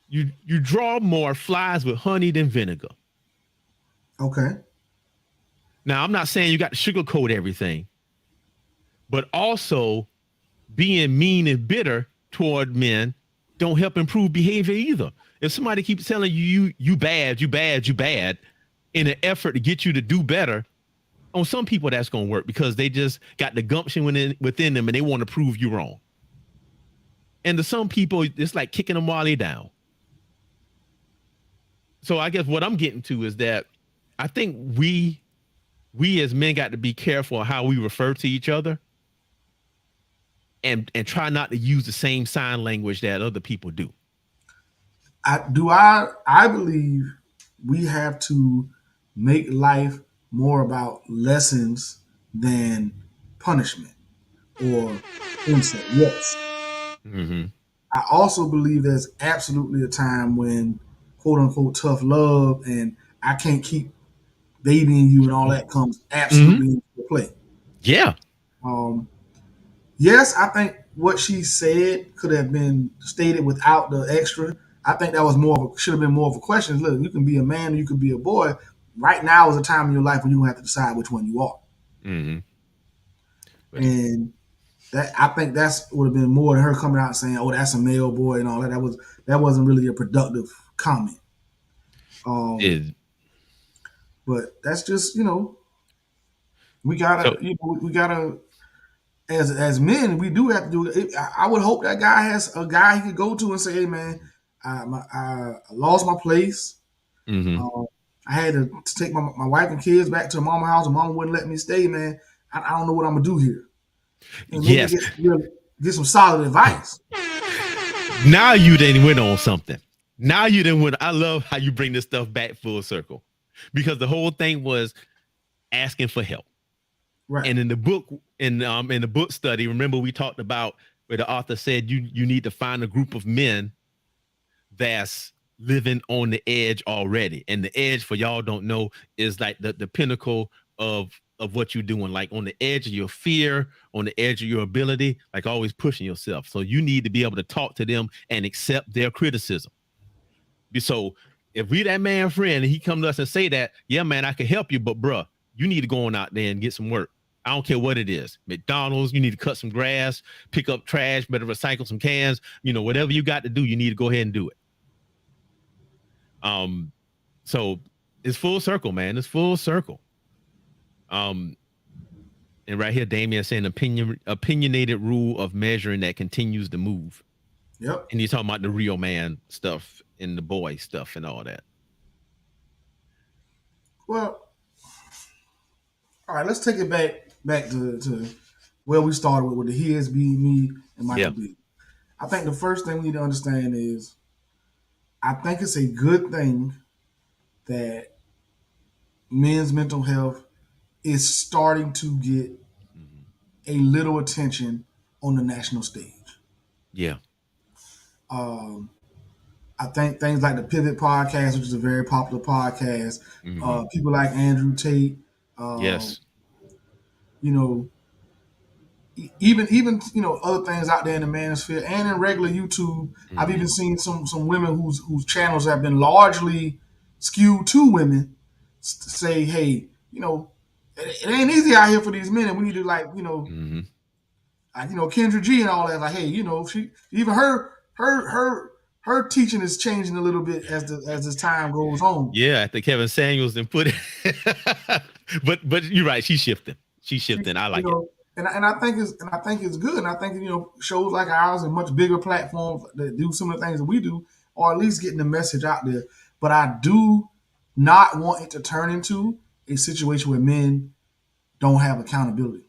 You draw more flies with honey than vinegar. Okay. Now, I'm not saying you got to sugarcoat everything, but also being mean and bitter toward men don't help improve behavior either. If somebody keeps telling you bad, you bad, you bad, in an effort to get you to do better, on some people that's going to work because they just got the gumption within them and they want to prove you wrong. And to some people, it's like kicking them while they down. So I guess what I'm getting to is that I think we as men got to be careful how we refer to each other and try not to use the same sign language that other people do. I believe we have to make life more about lessons than punishment or insult. Yes. Mm-hmm. I also believe there's absolutely a time when quote unquote tough love and I can't keep babying you and all that comes absolutely into play. Yeah. Yes, I think what she said could have been stated without the extra. I think that was should have been more of a question. Look, you can be a man or you could be a boy. Right now is a time in your life when you have to decide which one you are. Mm-hmm. And that I think that's would have been more than her coming out and saying, "Oh, that's a male boy" and all that. That wasn't really a productive comment. But that's just we gotta as men we do have to do it. I would hope that guy has a guy he could go to and say, "Hey man, I lost my place. I had to take my wife and kids back to mama's house, and mama wouldn't let me stay. Man, I don't know what I'm gonna do here." And maybe get some solid advice. Now you didn't win on something. Now you didn't win. I love how you bring this stuff back full circle, because the whole thing was asking for help. Right. And in the book study, remember we talked about where the author said you need to find a group of men that's living on the edge already. And the edge, for y'all don't know, is like the pinnacle of what you're doing, like on the edge of your fear, on the edge of your ability, like always pushing yourself. So you need to be able to talk to them and accept their criticism. So if we that man friend and he come to us and say that, yeah, man, I can help you, but bruh, you need to go on out there and get some work. I don't care what it is. McDonald's, you need to cut some grass, pick up trash, better recycle some cans, whatever you got to do, you need to go ahead and do it. So it's full circle, man. It's full circle. And right here, Damien saying opinionated rule of measuring that continues to move. Yep. And he's talking about the real man stuff and the boy stuff and all that. Well, all right, let's take it back to where we started with the his, be, me, and Michael B. I think the first thing we need to understand is I think it's a good thing that men's mental health is starting to get a little attention on the national stage. Yeah. I think things like the Pivot podcast, which is a very popular podcast, people like Andrew Tate, Yes. you know, even you know other things out there in the manosphere and in regular YouTube. I've even seen some women whose channels have been largely skewed to women say, hey, you know, it ain't easy out here for these men, and we need to like like Kendra G and all that. Like, hey, you know, she even her teaching is changing a little bit as time goes on. Yeah, I think Kevin Samuels then put it, but you're right. She's shifting. I like it. And I think it's good. And I think shows like ours and much bigger platforms that do some of the things that we do, or at least getting the message out there. But I do not want it to turn into a situation where men don't have accountability.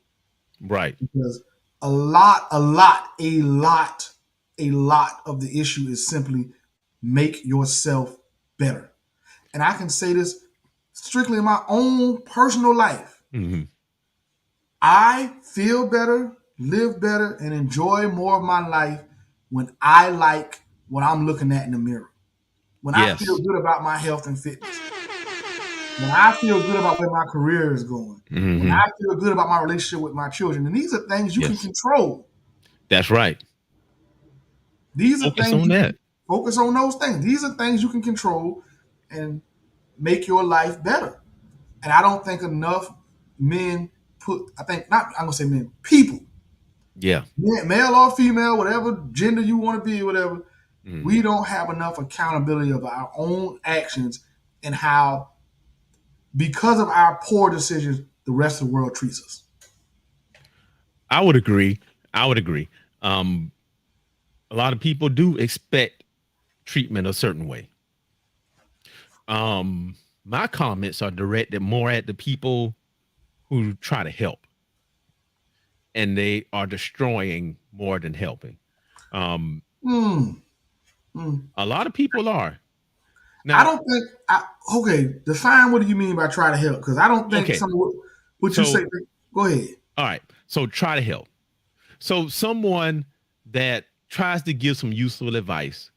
Right. Because a lot of the issue is simply make yourself better. And I can say this strictly in my own personal life. I feel better, live better, and enjoy more of my life when I like what I'm looking at in the mirror. When I feel good about my health and fitness. When I feel good about where my career is going. When I feel good about my relationship with my children. And these are things you can control. That's right. These are focus things on that. Focus on those things. These are things you can control and make your life better. And I don't think enough men people. Yeah. Male or female, whatever gender you want to be, whatever. We don't have enough accountability of our own actions and how, because of our poor decisions, the rest of the world treats us. I would agree. A lot of people do expect treatment a certain way. My comments are directed more at the people who try to help, and they are destroying more than helping. A lot of people are. Now, I don't think. Define what do you mean by try to help? Because I don't think some of what you say. Go ahead. All right. So try to help. So someone that tries to give some useful advice,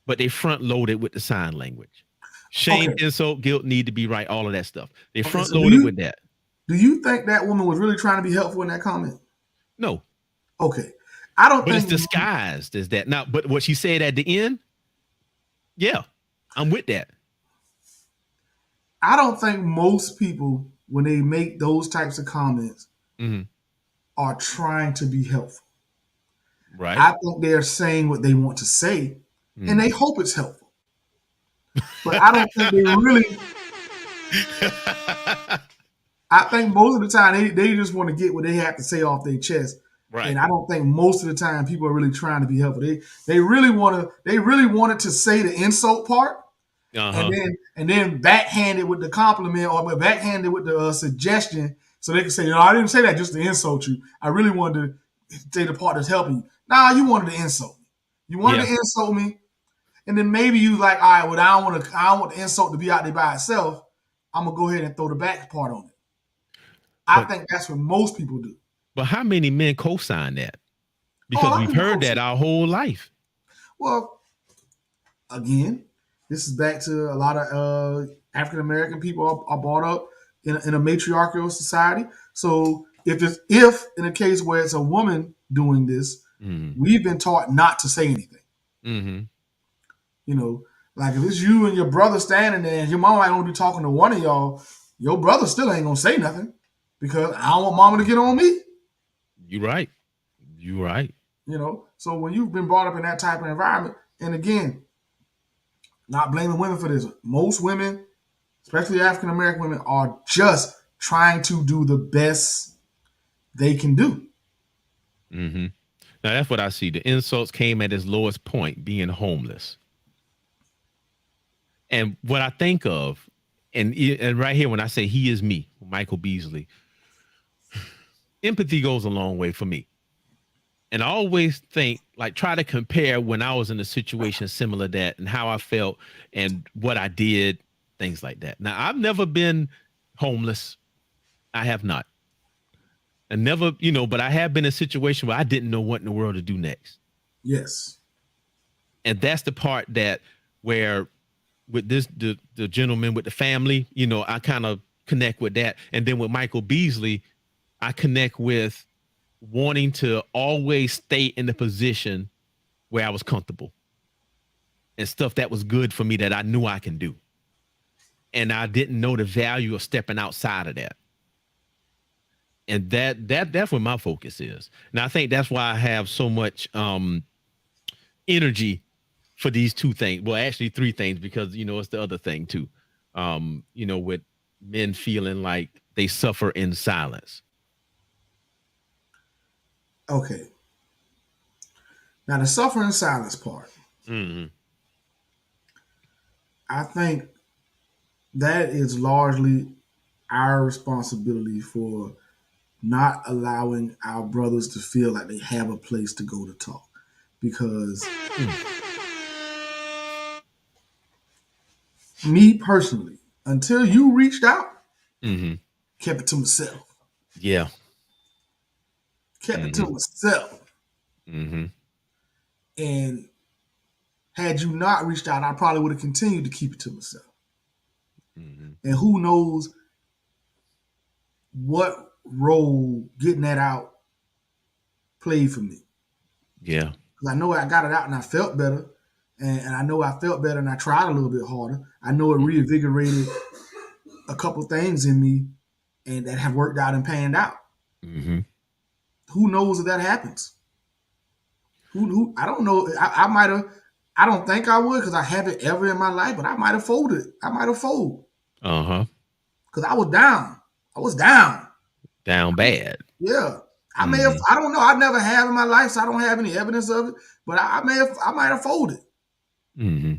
but they front load it with the sign language. Shame, insult, guilt need to be right. All of that stuff. They front load it with that. Do you think that woman was really trying to be helpful in that comment? No. Okay. I don't think it's disguised as that. Now, but what she said at the end, yeah, I'm with that. I don't think most people, when they make those types of comments, are trying to be helpful. Right. I think they're saying what they want to say, and they hope it's helpful. But I don't think they really. I think most of the time they just want to get what they have to say off their chest. Right. And I don't think most of the time people are really trying to be helpful. They really wanted to say the insult part, and then backhanded with the compliment or backhanded with the suggestion, so they can say, I didn't say that just to insult you. I really wanted to say the part that's helping you. Nah, you wanted to insult me. You wanted to insult me, and then maybe you like, all right, well, I don't want the insult to be out there by itself. I'm gonna go ahead and throw the back part on it. I think that's what most people do. But how many men co-sign that? Because we've heard that our whole life. Well, again, this is back to a lot of African American people are brought up in a matriarchal society. So if in a case where it's a woman doing this, we've been taught not to say anything. Like if it's you and your brother standing there and your mama ain't gonna be talking to one of y'all, your brother still ain't gonna say nothing because I don't want mama to get on me. You're right. So when you've been brought up in that type of environment, and again, not blaming women for this, most women, especially African American women, are just trying to do the best they can do. Mm-hmm. Now that's what I see. The insults came at his lowest point, being homeless. And what I think of, and right here when I say he is me, Micheal Beasley, empathy goes a long way for me. And I always think, like, try to compare when I was in a situation similar to that and how I felt and what I did, things like that. Now, I've never been homeless. I have not. And never, but I have been in a situation where I didn't know what in the world to do next. Yes. And that's the part that where with the gentleman with the family, I kind of connect with that. And then with Micheal Beasley, I connect with wanting to always stay in the position where I was comfortable and stuff that was good for me that I knew I can do. And I didn't know the value of stepping outside of that. And that's where my focus is. And I think that's why I have so much energy for these two things. Well, actually three things, because, it's the other thing too. With men feeling like they suffer in silence. Okay. Now the suffer in silence part. Mm-hmm. I think that is largely our responsibility for not allowing our brothers to feel like they have a place to go to talk. Because me personally, until you reached out, kept it to myself. Yeah. Kept it to myself. Mm-hmm. And had you not reached out, I probably would have continued to keep it to myself. Mm-hmm. And who knows what role getting that out played for me. Yeah. Because I know I got it out and I felt better. And I know I felt better and I tried a little bit harder. I know it reinvigorated a couple things in me and that have worked out and panned out. Mm-hmm. Who knows if that happens? Who I don't know. I might have. I don't think I would because I haven't ever in my life, but I might have folded. I might have folded. Uh-huh. Because I was down. I was down. Down bad. Yeah. I may have. I don't know. I never have in my life, so I don't have any evidence of it. But I might have folded. Mm-hmm.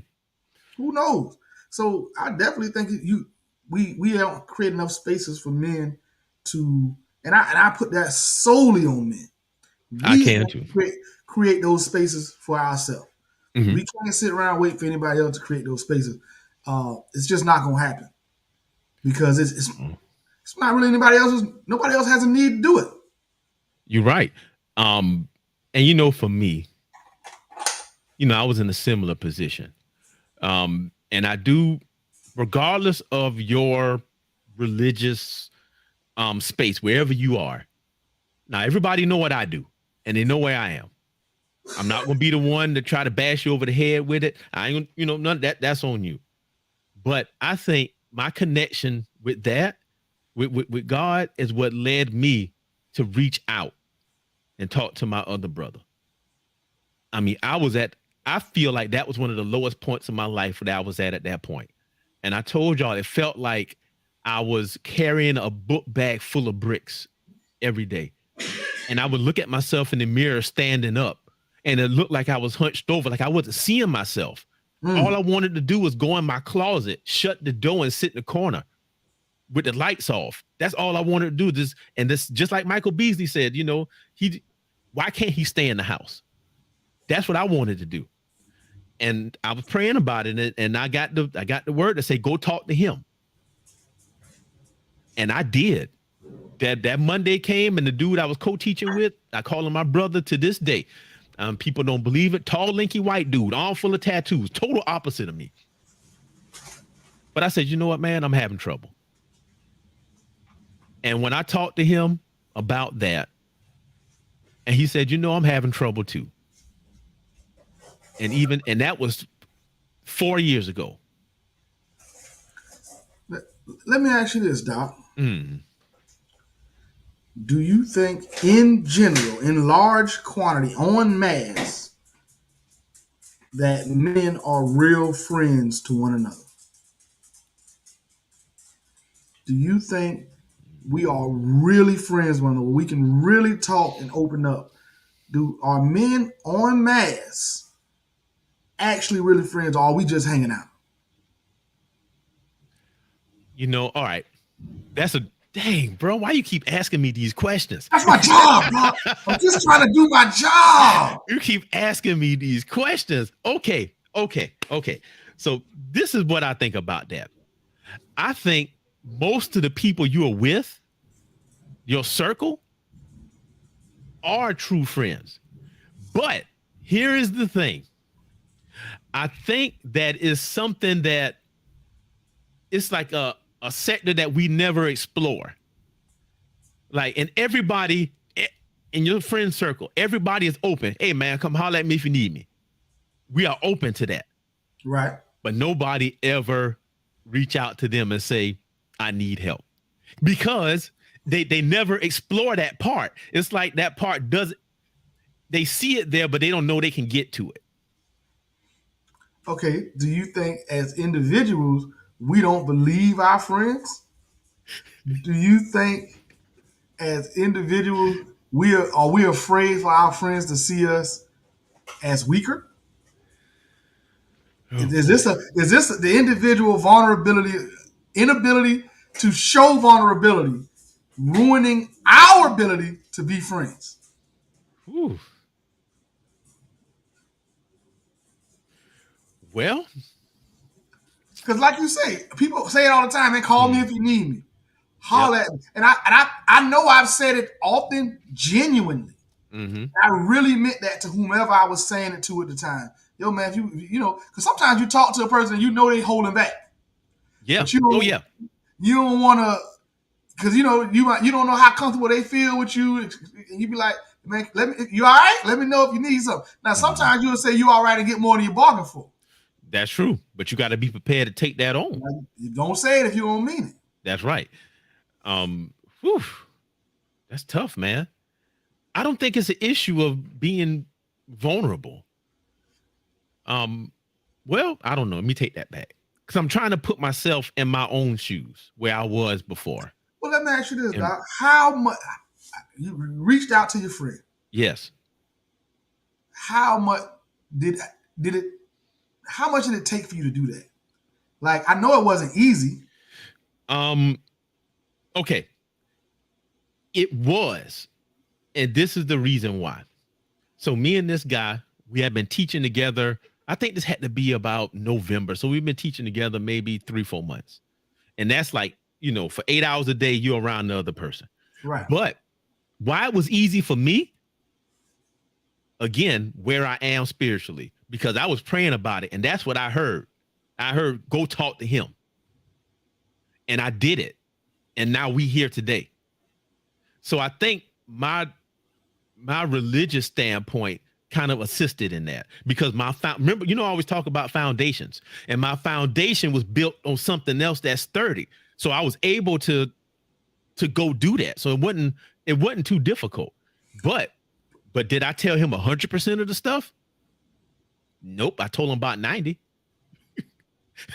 Who knows? So I definitely think we don't create enough spaces for men to, and I put that solely on men. I can too. Create those spaces for ourselves. Mm-hmm. We can't sit around and wait for anybody else to create those spaces. It's just not going to happen because it's not really nobody else has a need to do it. You're right. And for me, I was in a similar position. And I do, regardless of your religious space, wherever you are. Now, everybody know what I do, and they know where I am. I'm not going to be the one to try to bash you over the head with it. I ain't, none of that. That's on you. But I think my connection with that, with God, is what led me to reach out and talk to my other brother. I mean, I feel like that was one of the lowest points in my life that I was at that point. And I told y'all, it felt like I was carrying a book bag full of bricks every day. And I would look at myself in the mirror standing up, and it looked like I was hunched over, like I wasn't seeing myself. All I wanted to do was go in my closet, shut the door, and sit in the corner with the lights off. That's all I wanted to do. Just like Micheal Beasley said, why can't he stay in the house? That's what I wanted to do. And I was praying about it, and I got the word to say, go talk to him. And I did. That Monday came, and the dude I was co-teaching with, I call him my brother to this day. People don't believe it. Tall, lanky, white dude, all full of tattoos, total opposite of me. But I said, you know what, man, I'm having trouble. And when I talked to him about that, and he said, I'm having trouble too. And that was 4 years ago. Let me ask you this, Doc. Do you think, in general, in large quantity, en masse, that men are real friends to one another? Do you think we are really friends with one another, we can really talk and open up, are men en masse actually really friends, or are we just hanging out? All right. That's a dang, bro. Why you keep asking me these questions? That's my job, bro. I'm just trying to do my job. You keep asking me these questions. Okay. So this is what I think about that. I think most of the people you are with, your circle, are true friends. But here is the thing. I think that is something that it's like a sector that we never explore. Like, and everybody in your friend circle, everybody is open. Hey, man, come holler at me if you need me. We are open to that. Right. But nobody ever reach out to them and say, I need help. Because they never explore that part. It's like that part doesn't, they see it there, but they don't know they can get to it. Okay. Do you think as individuals, we don't believe our friends? Do you think as individuals, are we afraid for our friends to see us as weaker? Is this the individual inability to show vulnerability, ruining our ability to be friends? Ooh. Well, because like you say, people say it all the time. They call me if you need me, holler at me, and I know I've said it often, genuinely. Mm-hmm. I really meant that to whomever I was saying it to at the time. Yo, man, if you know, because sometimes you talk to a person and you know they holding back. Yeah. But you don't want to, because you know you don't know how comfortable they feel with you, and you be like, man, you all right? Let me know if you need something. Now, sometimes you'll say you all right and get more than you bargain for. That's true, but you got to be prepared to take that on. You don't say it if you don't mean it. That's right. That's tough, man. I don't think it's an issue of being vulnerable. Well, I don't know. Let me take that back, because I'm trying to put myself in my own shoes where I was before. Well, let me ask you this, Doc. How much you reached out to your friend? Yes. How much did it? How much did it take for you to do that? Like, I know it wasn't easy. Okay. It was. And this is the reason why. So me and this guy, we had been teaching together. I think this had to be about November. So we've been teaching together maybe 3-4 months. And that's like, for 8 hours a day, you're around the other person. Right. But why it was easy for me, again, where I am spiritually, because I was praying about it. And that's what I heard. I heard, go talk to him. And I did it. And now we here today. So I think my religious standpoint kind of assisted in that, because remember, I always talk about foundations, and my foundation was built on something else that's sturdy. So I was able to go do that. So it wasn't too difficult. But did I tell him 100% of the stuff? Nope. I told him about 90.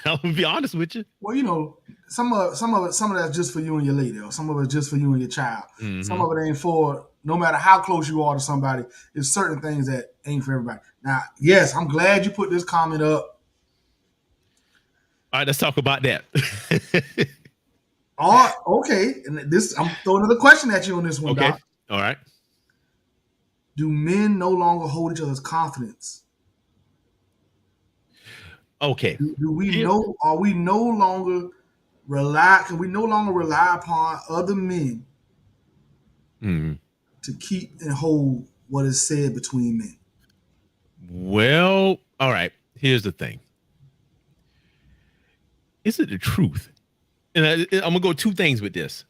I'll be honest with you. Well, some of that's just for you and your lady, or some of it's just for you and your child. Mm-hmm. Some of it ain't for, no matter how close you are to somebody, there's certain things that ain't for everybody. Now, yes, I'm glad you put this comment up. All right, let's talk about that. All right, okay. And I'm throwing another question at you on this one, okay. Doc. All right. Do men no longer hold each other's confidence? Okay. Do we know? Are we no longer Can we no longer rely upon other men to keep and hold what is said between men? Well, all right. Here's the thing. Is it the truth? And I'm gonna go 2 things with this.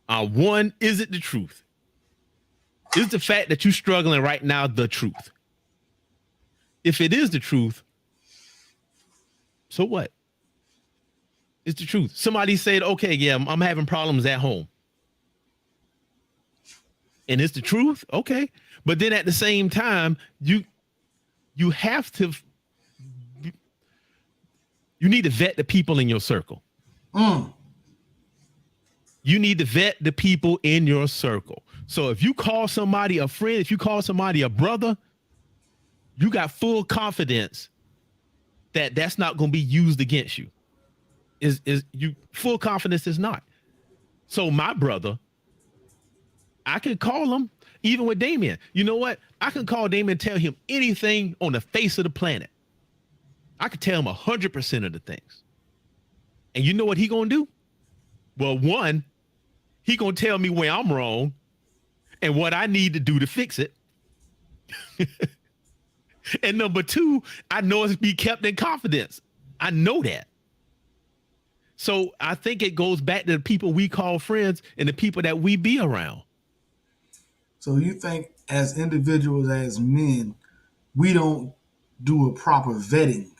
One, is it the truth? Is the fact that you're struggling right now the truth? If it is the truth, so what? It's the truth. Somebody said, okay, yeah, I'm having problems at home. And it's the truth, okay. But then at the same time, you have to, you need to vet the people in your circle. You need to vet the people in your circle. So if you call somebody a friend, if you call somebody a brother, you got full confidence that that's not going to be used against you. Is you full confidence is not. So my brother, I can call him even with Damien. You know what? I can call Damien and tell him anything on the face of the planet. I could tell him 100% of the things. And you know what he gonna do? Well, one, he gonna tell me where I'm wrong and what I need to do to fix it. And number two, I know it's be kept in confidence. I know that. So I think it goes back to the people we call friends and the people that we be around. So you think as individuals, as men, we don't do a proper vetting?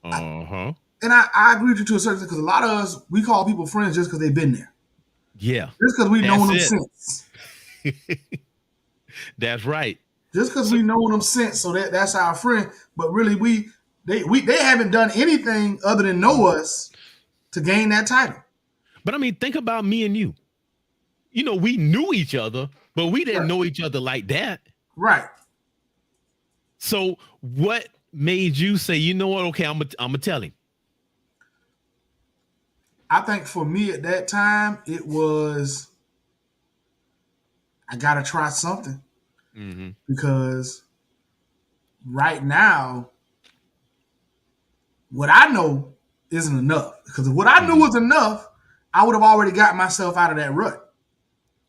Uh-huh. And I agree with you to a certain extent, because a lot of us, we call people friends just because they've been there. Yeah. Just because we know them it. since. That's right. Just because we know them since, so that's our friend. But really, they haven't done anything other than know us to gain that title. But I mean, think about me and you. You know, we knew each other, but we didn't Right. know each other like that. Right. So what made you say, you know what? Okay, I'm gonna tell him. I think for me at that time, it was, I gotta try something. Mm-hmm. Because right now, what I know isn't enough. Because if what I knew was enough, I would have already got myself out of that rut.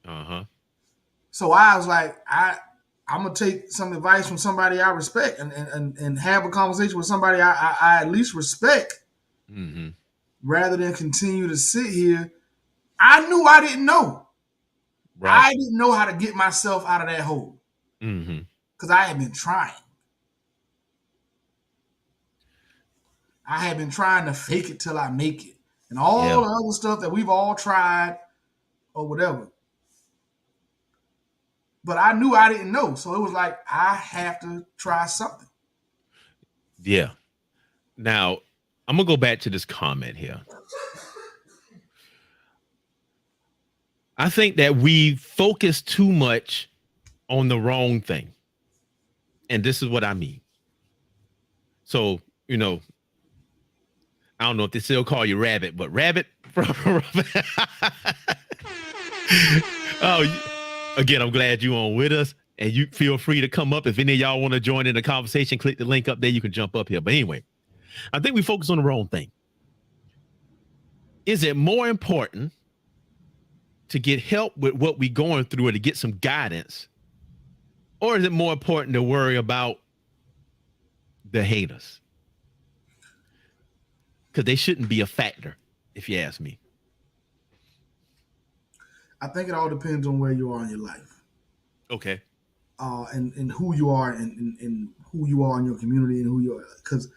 Uh-huh. So I was like, I'm gonna take some advice from somebody I respect and have a conversation with somebody I at least respect, Mm-hmm. rather than continue to sit here. I knew I didn't know. Right. I didn't know how to get myself out of that hole. Mm-hmm. Because I had been trying. I had been trying to fake it till I make it. And all the other stuff that we've all tried or whatever. But I knew I didn't know. So it was like, I have to try something. Yeah. Now, I'm going to go back to this comment here. I think that we focus too much on the wrong thing. And this is what I mean. So, you know, I don't know if they still call you Rabbit, but Rabbit. Again, I'm glad you're on with us. And you feel free to come up. If any of y'all want to join in the conversation, click the link up there. You can jump up here. But anyway, I think we focus on the wrong thing. Is it more important to get help with what we're going through or to get some guidance? Or is it more important to worry about the haters? Because they shouldn't be a factor, if you ask me. I think it all depends on where you are in your life. Okay. And who you are and who you are in your community and who you are. Because,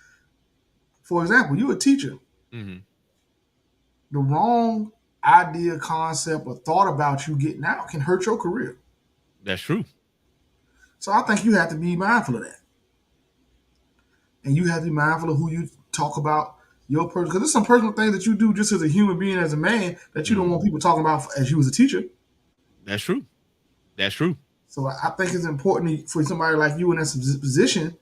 for example, you're a teacher. Mm-hmm. The wrong idea, concept, or thought about you getting out can hurt your career. That's true. So I think you have to be mindful of that. And you have to be mindful of who you talk about, your person. Because there's some personal things that you do just as a human being, as a man, that you don't want people talking about as you as a teacher. That's true. That's true. So I think it's important for somebody like you in that position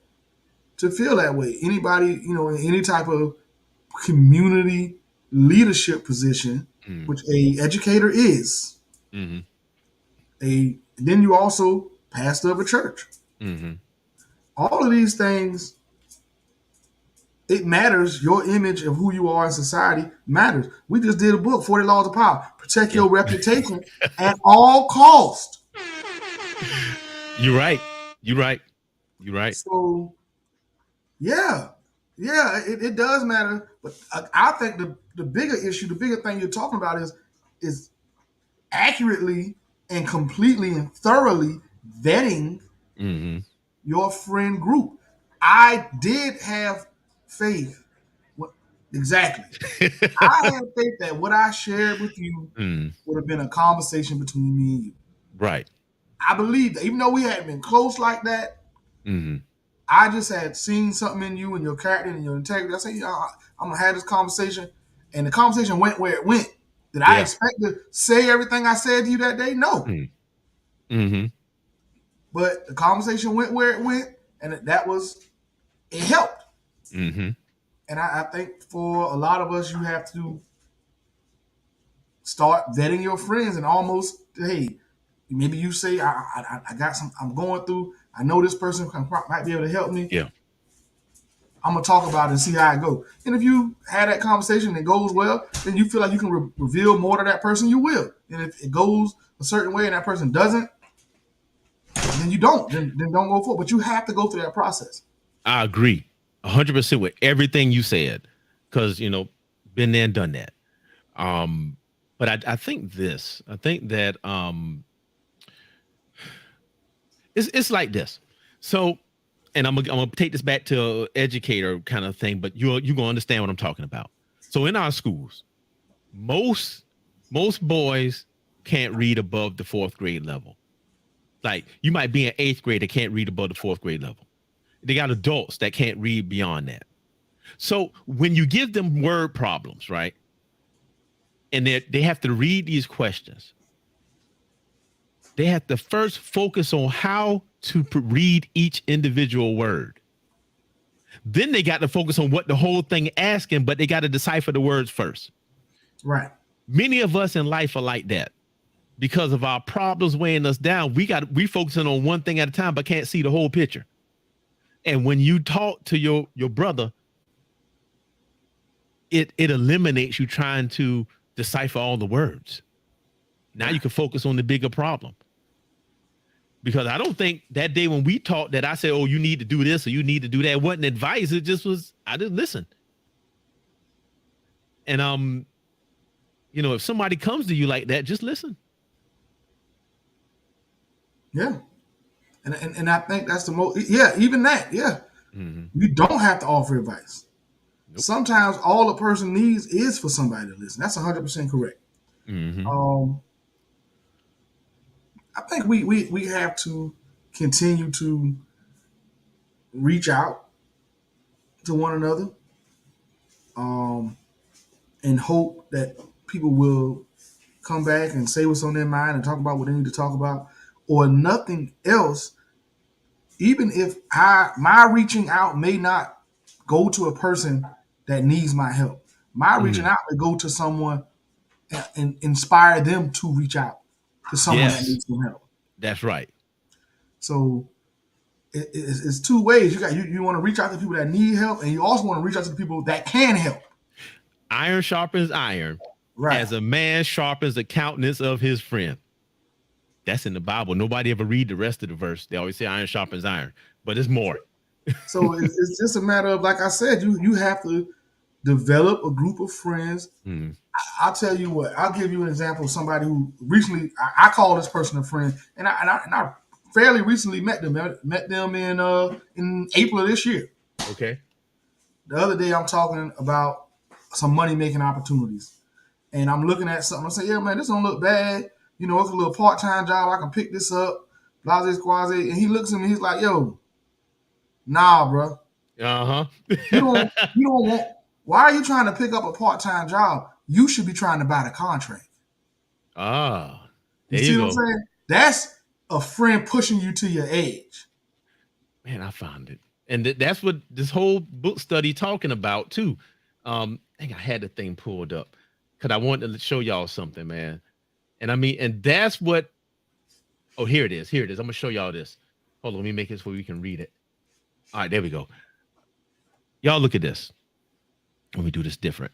to feel that way. Anybody, you know, in any type of community leadership position, which a educator is, then you also pastor of a church. All of these things, it matters. Your image of who you are in society matters. We just did a book, 40 Laws of Power. Protect your reputation at all costs. You're right. You're right. You're right. So, yeah, it does matter. But I think the bigger issue, the bigger thing you're talking about is accurately and completely and thoroughly vetting your friend group. I did have faith. Exactly. I had faith that what I shared with you would have been a conversation between me and you. Right. I believe that, even though we hadn't been close like that, I just had seen something in you and your character and your integrity. I said, I'm going to have this conversation. And the conversation went where it went. Did I expect to say everything I said to you that day? No. Mm-hmm. But the conversation went where it went, and it helped. Mm-hmm. And I think for a lot of us, you have to start vetting your friends and almost, hey, maybe you say, I got some, I'm going through, I know this person might be able to help me. Yeah. I'm going to talk about it and see how it goes. And if you have that conversation and it goes well, then you feel like you can reveal more to that person, you will. And if it goes a certain way and that person doesn't, then you don't. Then don't go for it. But you have to go through that process. I agree 100% with everything you said, because, been there and done that. But I think that it's like this. So, and I'm gonna take this back to educator kind of thing, but you're gonna understand what I'm talking about. So in our schools, most boys can't read above the 4th grade level. Like, you might be in 8th grade that can't read above the 4th grade level. They got adults that can't read beyond that. So when you give them word problems, right, and they have to read these questions, they have to first focus on how to read each individual word. Then they got to focus on what the whole thing asking, but they got to decipher the words first. Right. Many of us in life are like that. Because of our problems weighing us down, we focusing on one thing at a time, but can't see the whole picture. And when you talk to your brother, it eliminates you trying to decipher all the words. Now you can focus on the bigger problem. Because I don't think that day when we talked that I said, oh, you need to do this or you need to do that, it wasn't advice. It just was, I didn't listen. And if somebody comes to you like that, just listen. Yeah. And I think that's the most, even that, yeah. Mm-hmm. You don't have to offer advice. Nope. Sometimes all a person needs is for somebody to listen. That's 100% correct. Mm-hmm. I think we have to continue to reach out to one another, and hope that people will come back and say what's on their mind and talk about what they need to talk about, or nothing else. Even if my reaching out may not go to a person that needs my help, my reaching out may go to someone and inspire them to reach out to someone that needs some help. That's right. So it's two ways. You want to reach out to people that need help, and you also want to reach out to the people that can help. Iron sharpens iron. Right. As a man sharpens the countenance of his friend. That's in the Bible. Nobody ever read the rest of the verse. They always say iron sharpens iron, but it's more. So it's just a matter of, like I said, you have to develop a group of friends. I'll tell you what. I'll give you an example of somebody who recently, I call this person a friend, and I fairly recently met them. In April of this year. Okay. The other day, I'm talking about some money making opportunities, and I'm looking at something. I say, yeah, man, this don't look bad. It's a little part-time job. I can pick this up. Blase squaze. And he looks at me. He's like, yo, nah, bro. Uh-huh. You don't want. Why are you trying to pick up a part-time job? You should be trying to buy the contract. Ah, you see what I'm saying? That's a friend pushing you to your edge. Man, I found it. And that's what this whole book study talking about too. I think I had the thing pulled up because I wanted to show y'all something, man. And that's what, oh, here it is. I'm going to show y'all this. Hold on, let me make it so we can read it. All right, there we go. Y'all look at this. Let me do this different.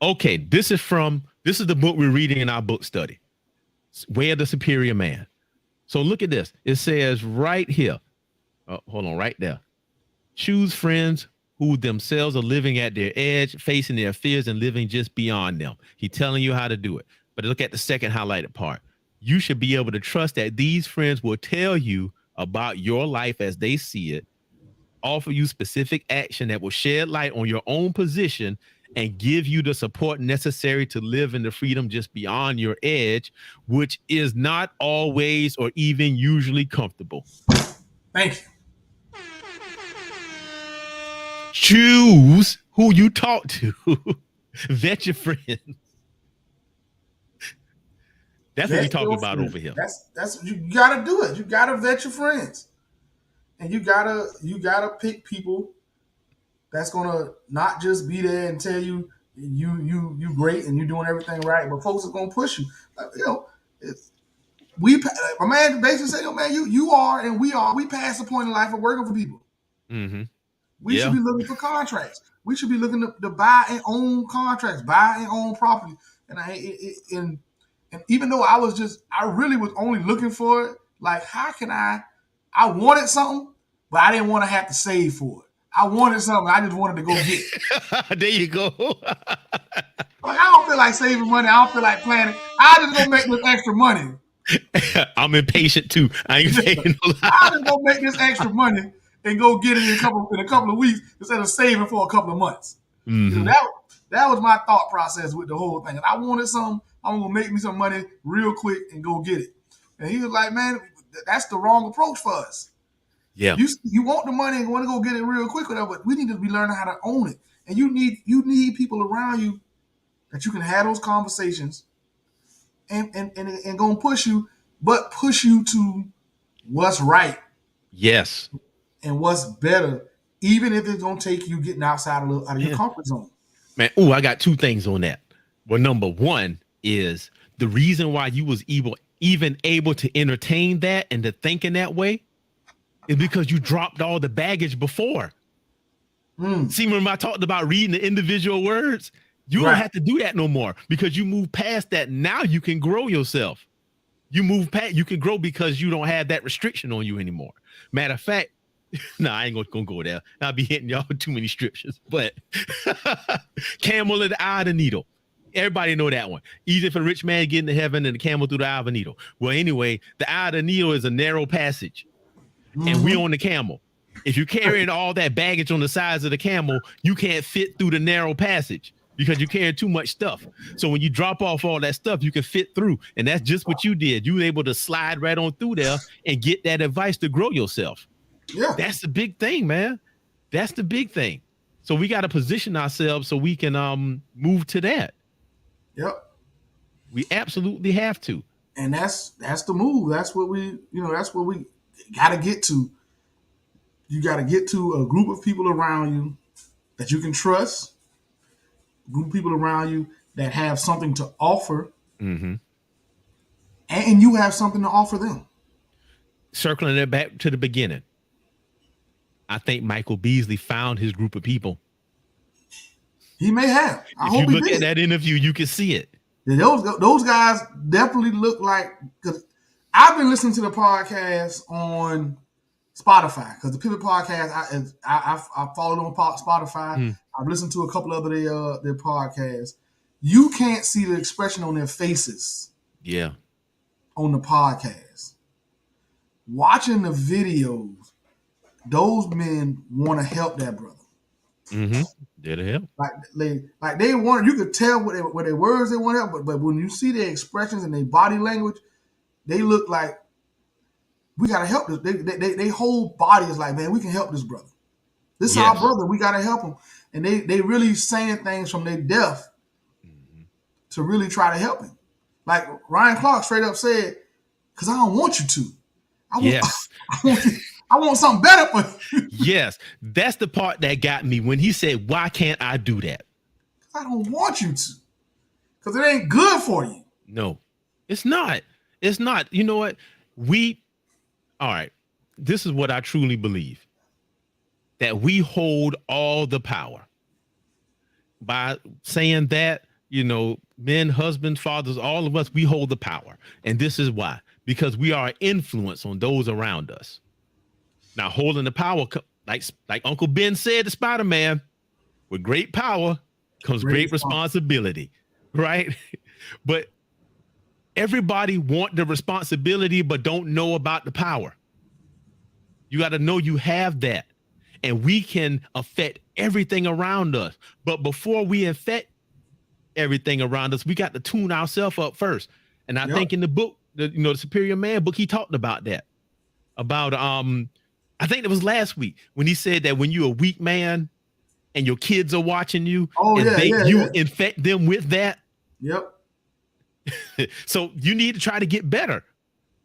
Okay, this is the book we're reading in our book study, Way of the Superior Man. So look at this. It says right here, hold on, right there. Choose friends who themselves are living at their edge, facing their fears and living just beyond them. He's telling you how to do it. But look at the second highlighted part. You should be able to trust that these friends will tell you about your life as they see it, offer you specific action that will shed light on your own position and give you the support necessary to live in the freedom just beyond your edge, which is not always or even usually comfortable. Thank you. Choose who you talk to. Vet your friends. That's what we talking about over here. That's you gotta do it. You gotta vet your friends. And you gotta pick people that's gonna not just be there and tell you you great and you doing everything right, but folks are gonna push you. My man basically said, man, you are and we past the point in life of working for people. Mm-hmm. We should be looking for contracts. We should be looking to buy and own contracts, buy and own property. And even though I really was only looking for it, like how can I wanted something, but I didn't want to have to save for it. I wanted something, I just wanted to go get it. There you go. Like, I don't feel like saving money. I don't feel like planning. I just go make this extra money. I'm impatient too. I ain't saying no lie. I just go make this extra money and go get it in a couple of weeks instead of saving for a couple of months. Mm-hmm. That was my thought process with the whole thing. If I wanted something, I'm gonna make me some money real quick and go get it. And he was like, man, that's the wrong approach for us. Yeah. You want the money and want to go get it real quick, whatever, but we need to be learning how to own it. And you need people around you that you can have those conversations and gonna push you, but push you to what's right. Yes. And what's better, even if it's gonna take you getting outside of your comfort zone. Man, I got two things on that. Well, number one is the reason why you was even able to entertain that and to think in that way is because you dropped all the baggage before. See, remember I talked about reading the individual words? You don't have to do that no more because you move past that. Now you can grow yourself. You can grow because you don't have that restriction on you anymore. Matter of fact, no, I ain't gonna go there. I'll be hitting y'all with too many scriptures. But camel in the eye of the needle. Everybody know that one. Easy for a rich man getting to heaven and the camel through the eye of a needle. Well, anyway, the eye of the needle is a narrow passage. And we on the camel. If you're carrying all that baggage on the sides of the camel, you can't fit through the narrow passage because you're carrying too much stuff. So when you drop off all that stuff, you can fit through. And that's just what you did. You were able to slide right on through there and get that advice to grow yourself. Yeah. That's the big thing, man. That's the big thing. So we got to position ourselves so we can move to that. Yep. We absolutely have to. And that's the move. That's what we got to get to. You got to get to a group of people around you that you can trust, a group of people around you that have something to offer, and you have something to offer them. Circling it back to the beginning, I think Michael Beasley found his group of people. He may have. If you look at that interview, you can see it. Those guys definitely look like, because I've been listening to the podcast on Spotify, because the Pivot Podcast, I followed on Spotify. I've listened to a couple of their podcasts. You can't see the expression on their faces. Yeah. On the podcast. Watching the videos, those men want to help that brother. There to help. Like they want, you could tell what their words they want to help, but when you see their expressions and their body language, they look like we gotta help this. They whole body is like, man, we can help this brother. This is our brother. We gotta help him. And they really saying things from their depth to really try to help him. Like Ryan Clark straight up said, because I don't want you to. I want something better for you. Yes, that's the part that got me when he said, why can't I do that? I don't want you to. Because it ain't good for you. No, it's not. It's not. You know what? All right, this is what I truly believe. That we hold all the power. By saying that, men, husbands, fathers, all of us, we hold the power. And this is why. Because we are an influence on those around us. Now, holding the power, like Uncle Ben said to Spider-Man, with great power comes great responsibility, right? But everybody want the responsibility, but don't know about the power. You got to know you have that. And we can affect everything around us. But before we affect everything around us, we got to tune ourselves up first. And I think in the book, the Superior Man book, he talked about that. About I think it was last week when he said that when you're a weak man and your kids are watching you, you infect them with that. Yep. So you need to try to get better.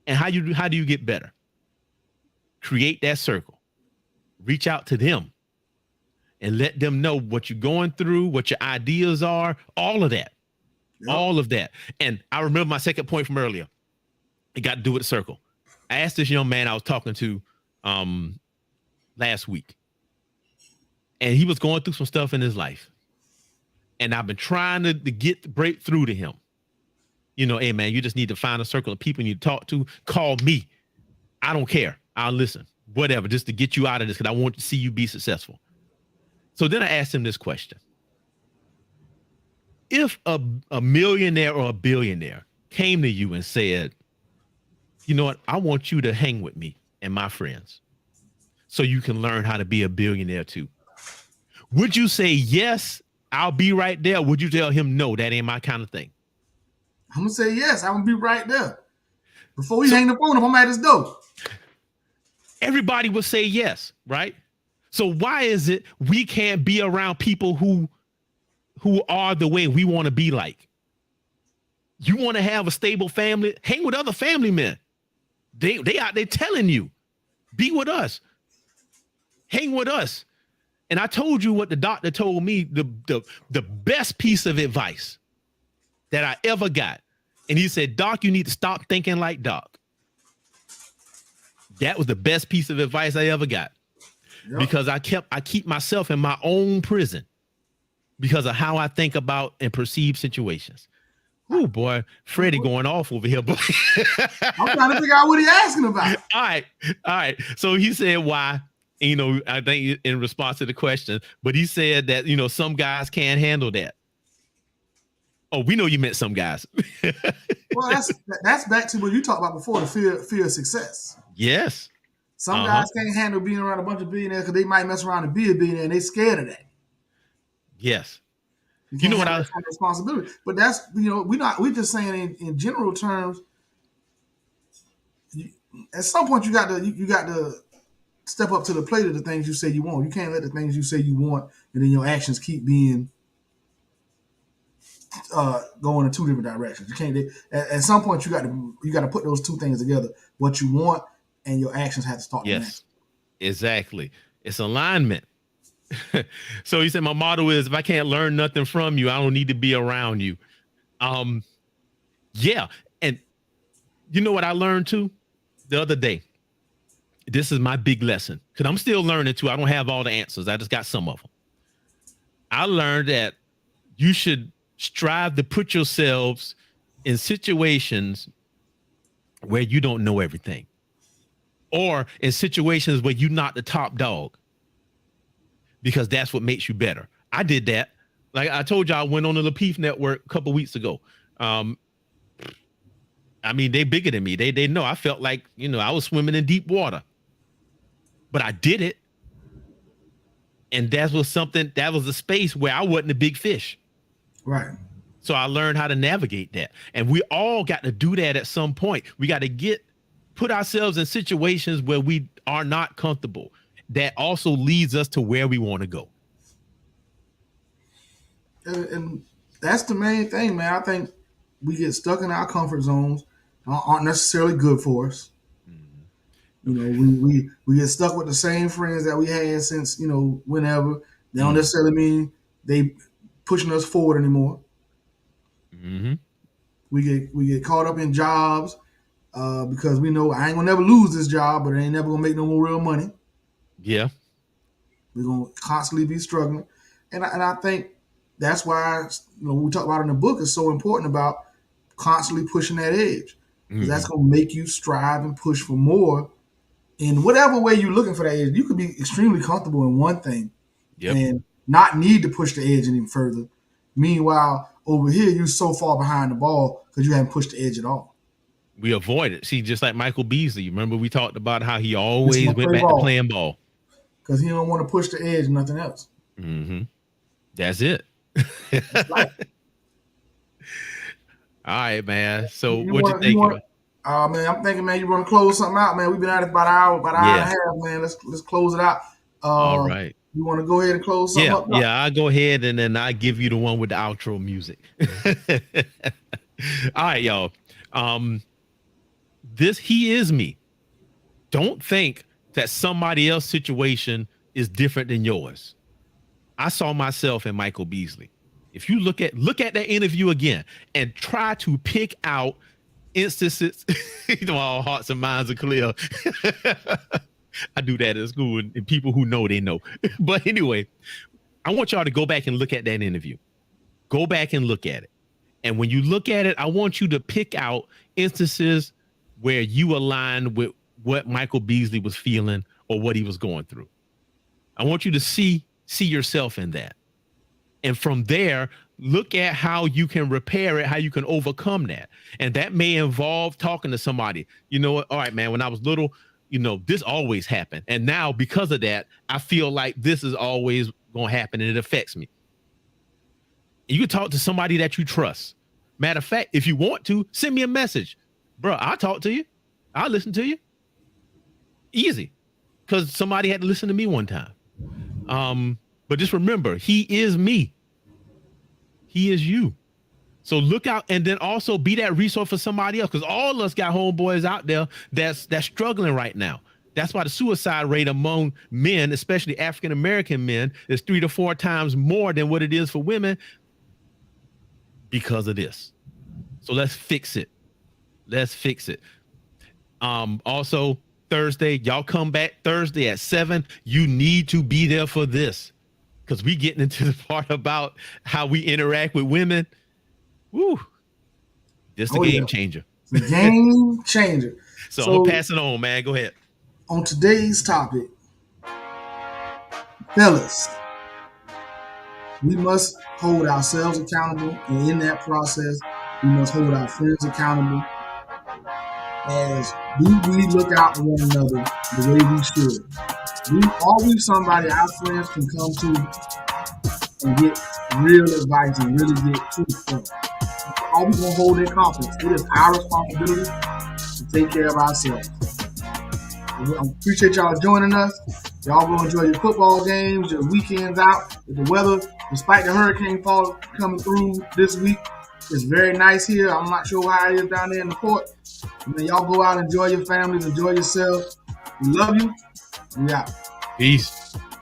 And how do you get better? Create that circle. Reach out to them and let them know what you're going through, what your ideas are, all of that. Yep. All of that. And I remember my second point from earlier. It got to do with the circle. I asked this young man I was talking to last week. And he was going through some stuff in his life. And I've been trying to break through to him. You know, hey, man, you just need to find a circle of people you talk to. Call me. I don't care. I'll listen. Whatever, just to get you out of this because I want to see you be successful. So then I asked him this question. If a millionaire or a billionaire came to you and said, you know what, I want you to hang with me and my friends so you can learn how to be a billionaire too. Would you say, yes, I'll be right there? Would you tell him, no, that ain't my kind of thing? I'm going to say, yes, I'm going to be right there. Before we hang the phone up, I'm at his door. Everybody would say yes, right? So why is it we can't be around people who are the way we want to be like? You want to have a stable family? Hang with other family men. They out there telling you, be with us. Hang with us. And I told you what the doctor told me, the best piece of advice that I ever got. And he said, Doc, you need to stop thinking like Doc. That was the best piece of advice I ever got. Yep. Because I keep myself in my own prison because of how I think about and perceive situations. Oh boy, Freddie going off over here. Boy. I'm trying to figure out what he's asking about. All right. So he said why, you know, I think in response to the question, but he said that, you know, some guys can't handle that. Oh, we know you meant some guys. Well, that's back to what you talked about before, the fear of success. Yes. Some guys can't handle being around a bunch of billionaires because they might mess around and be a billionaire and they're scared of that. Yes. You know what I responsibility. But that's, you know, we're just saying in general terms, at some point you got to step up to the plate of the things you say you want. You can't let the things you say you want and then your actions keep being going in two different directions. You can't. At some point, you got to put those two things together. What you want and your actions have to start. Yes, exactly. It's alignment. So he said, my motto is, if I can't learn nothing from you, I don't need to be around you. Yeah, and you know what I learned too the other day. This is my big lesson because I'm still learning too. I don't have all the answers. I just got some of them. I learned that you should strive to put yourselves in situations where you don't know everything, or in situations where you're not the top dog, because that's what makes you better. I did that. Like I told you, I went on the Lapeef Network a couple of weeks ago. I mean, they bigger than me. They know. I felt like, you know, I was swimming in deep water, but I did it. And that was a space where I wasn't a big fish. Right. So I learned how to navigate that. And we all got to do that at some point. We got to put ourselves in situations where we are not comfortable. That also leads us to where we want to go. And that's the main thing, man. I think we get stuck in our comfort zones, aren't necessarily good for us. You know, we get stuck with the same friends that we had since, you know, whenever. They don't necessarily mean they pushing us forward anymore. Mm-hmm. We get caught up in jobs because we know I ain't gonna never lose this job, but I ain't never gonna make no more real money. Yeah, we're gonna constantly be struggling, and I think that's why, you know, we talk about in the book is so important about constantly pushing that edge, because that's gonna make you strive and push for more. In whatever way you're looking for that edge, you could be extremely comfortable in one thing and not need to push the edge any further. Meanwhile, over here, you're so far behind the ball because you haven't pushed the edge at all. We avoid it. See, just like Michael Beasley. Remember we talked about how he always went back to playing ball. Because he don't want to push the edge, nothing else. Mm-hmm. That's it. All right, man. So what you think? Man, I'm thinking, man, you want to close something out, man. We've been at it about an hour and a half, man. Let's close it out. All right. You want to go ahead and close something up? Yeah, I'll go ahead and then I'll give you the one with the outro music. All right, y'all. He is me. Don't think that somebody else's situation is different than yours. I saw myself in Michael Beasley. If you look at that interview again and try to pick out instances, all hearts and minds are clear. I do that at school, and people who know, they know. But anyway, I want y'all to go back and look at that interview. Go back and look at it. And when you look at it, I want you to pick out instances where you align with what Michael Beasley was feeling or what he was going through. I want you to see yourself in that. And from there, look at how you can repair it, how you can overcome that. And that may involve talking to somebody. You know what? All right, man, when I was little, this always happened. And now because of that, I feel like this is always going to happen and it affects me. You can talk to somebody that you trust. Matter of fact, if you want to, send me a message. Bro, I'll talk to you. I'll listen to you. Easy. Because somebody had to listen to me one time. But just remember, he is me. He is you. So look out, and then also be that resource for somebody else, because all of us got homeboys out there that's struggling right now. That's why the suicide rate among men, especially African-American men, is 3 to 4 times more than what it is for women because of this. So let's fix it. Let's fix it. Also, Thursday, y'all come back Thursday at 7. You need to be there for this, because we getting into the part about how we interact with women. Woo. This is the game changer. The game changer. So I'm going to pass it on, man. Go ahead. On today's topic, fellas, we must hold ourselves accountable, and in that process, we must hold our friends accountable as we look out for one another the way we should. Always somebody our friends can come to and get real advice and really get truth from. Are we going to hold their confidence? It is our responsibility to take care of ourselves. I appreciate y'all joining us. Y'all will enjoy your football games, your weekends out. The weather, despite the hurricane fall coming through this week, it's very nice here. I'm not sure how it is down there in the port. Y'all go out, enjoy your families, enjoy yourself. We love you. We out. Peace.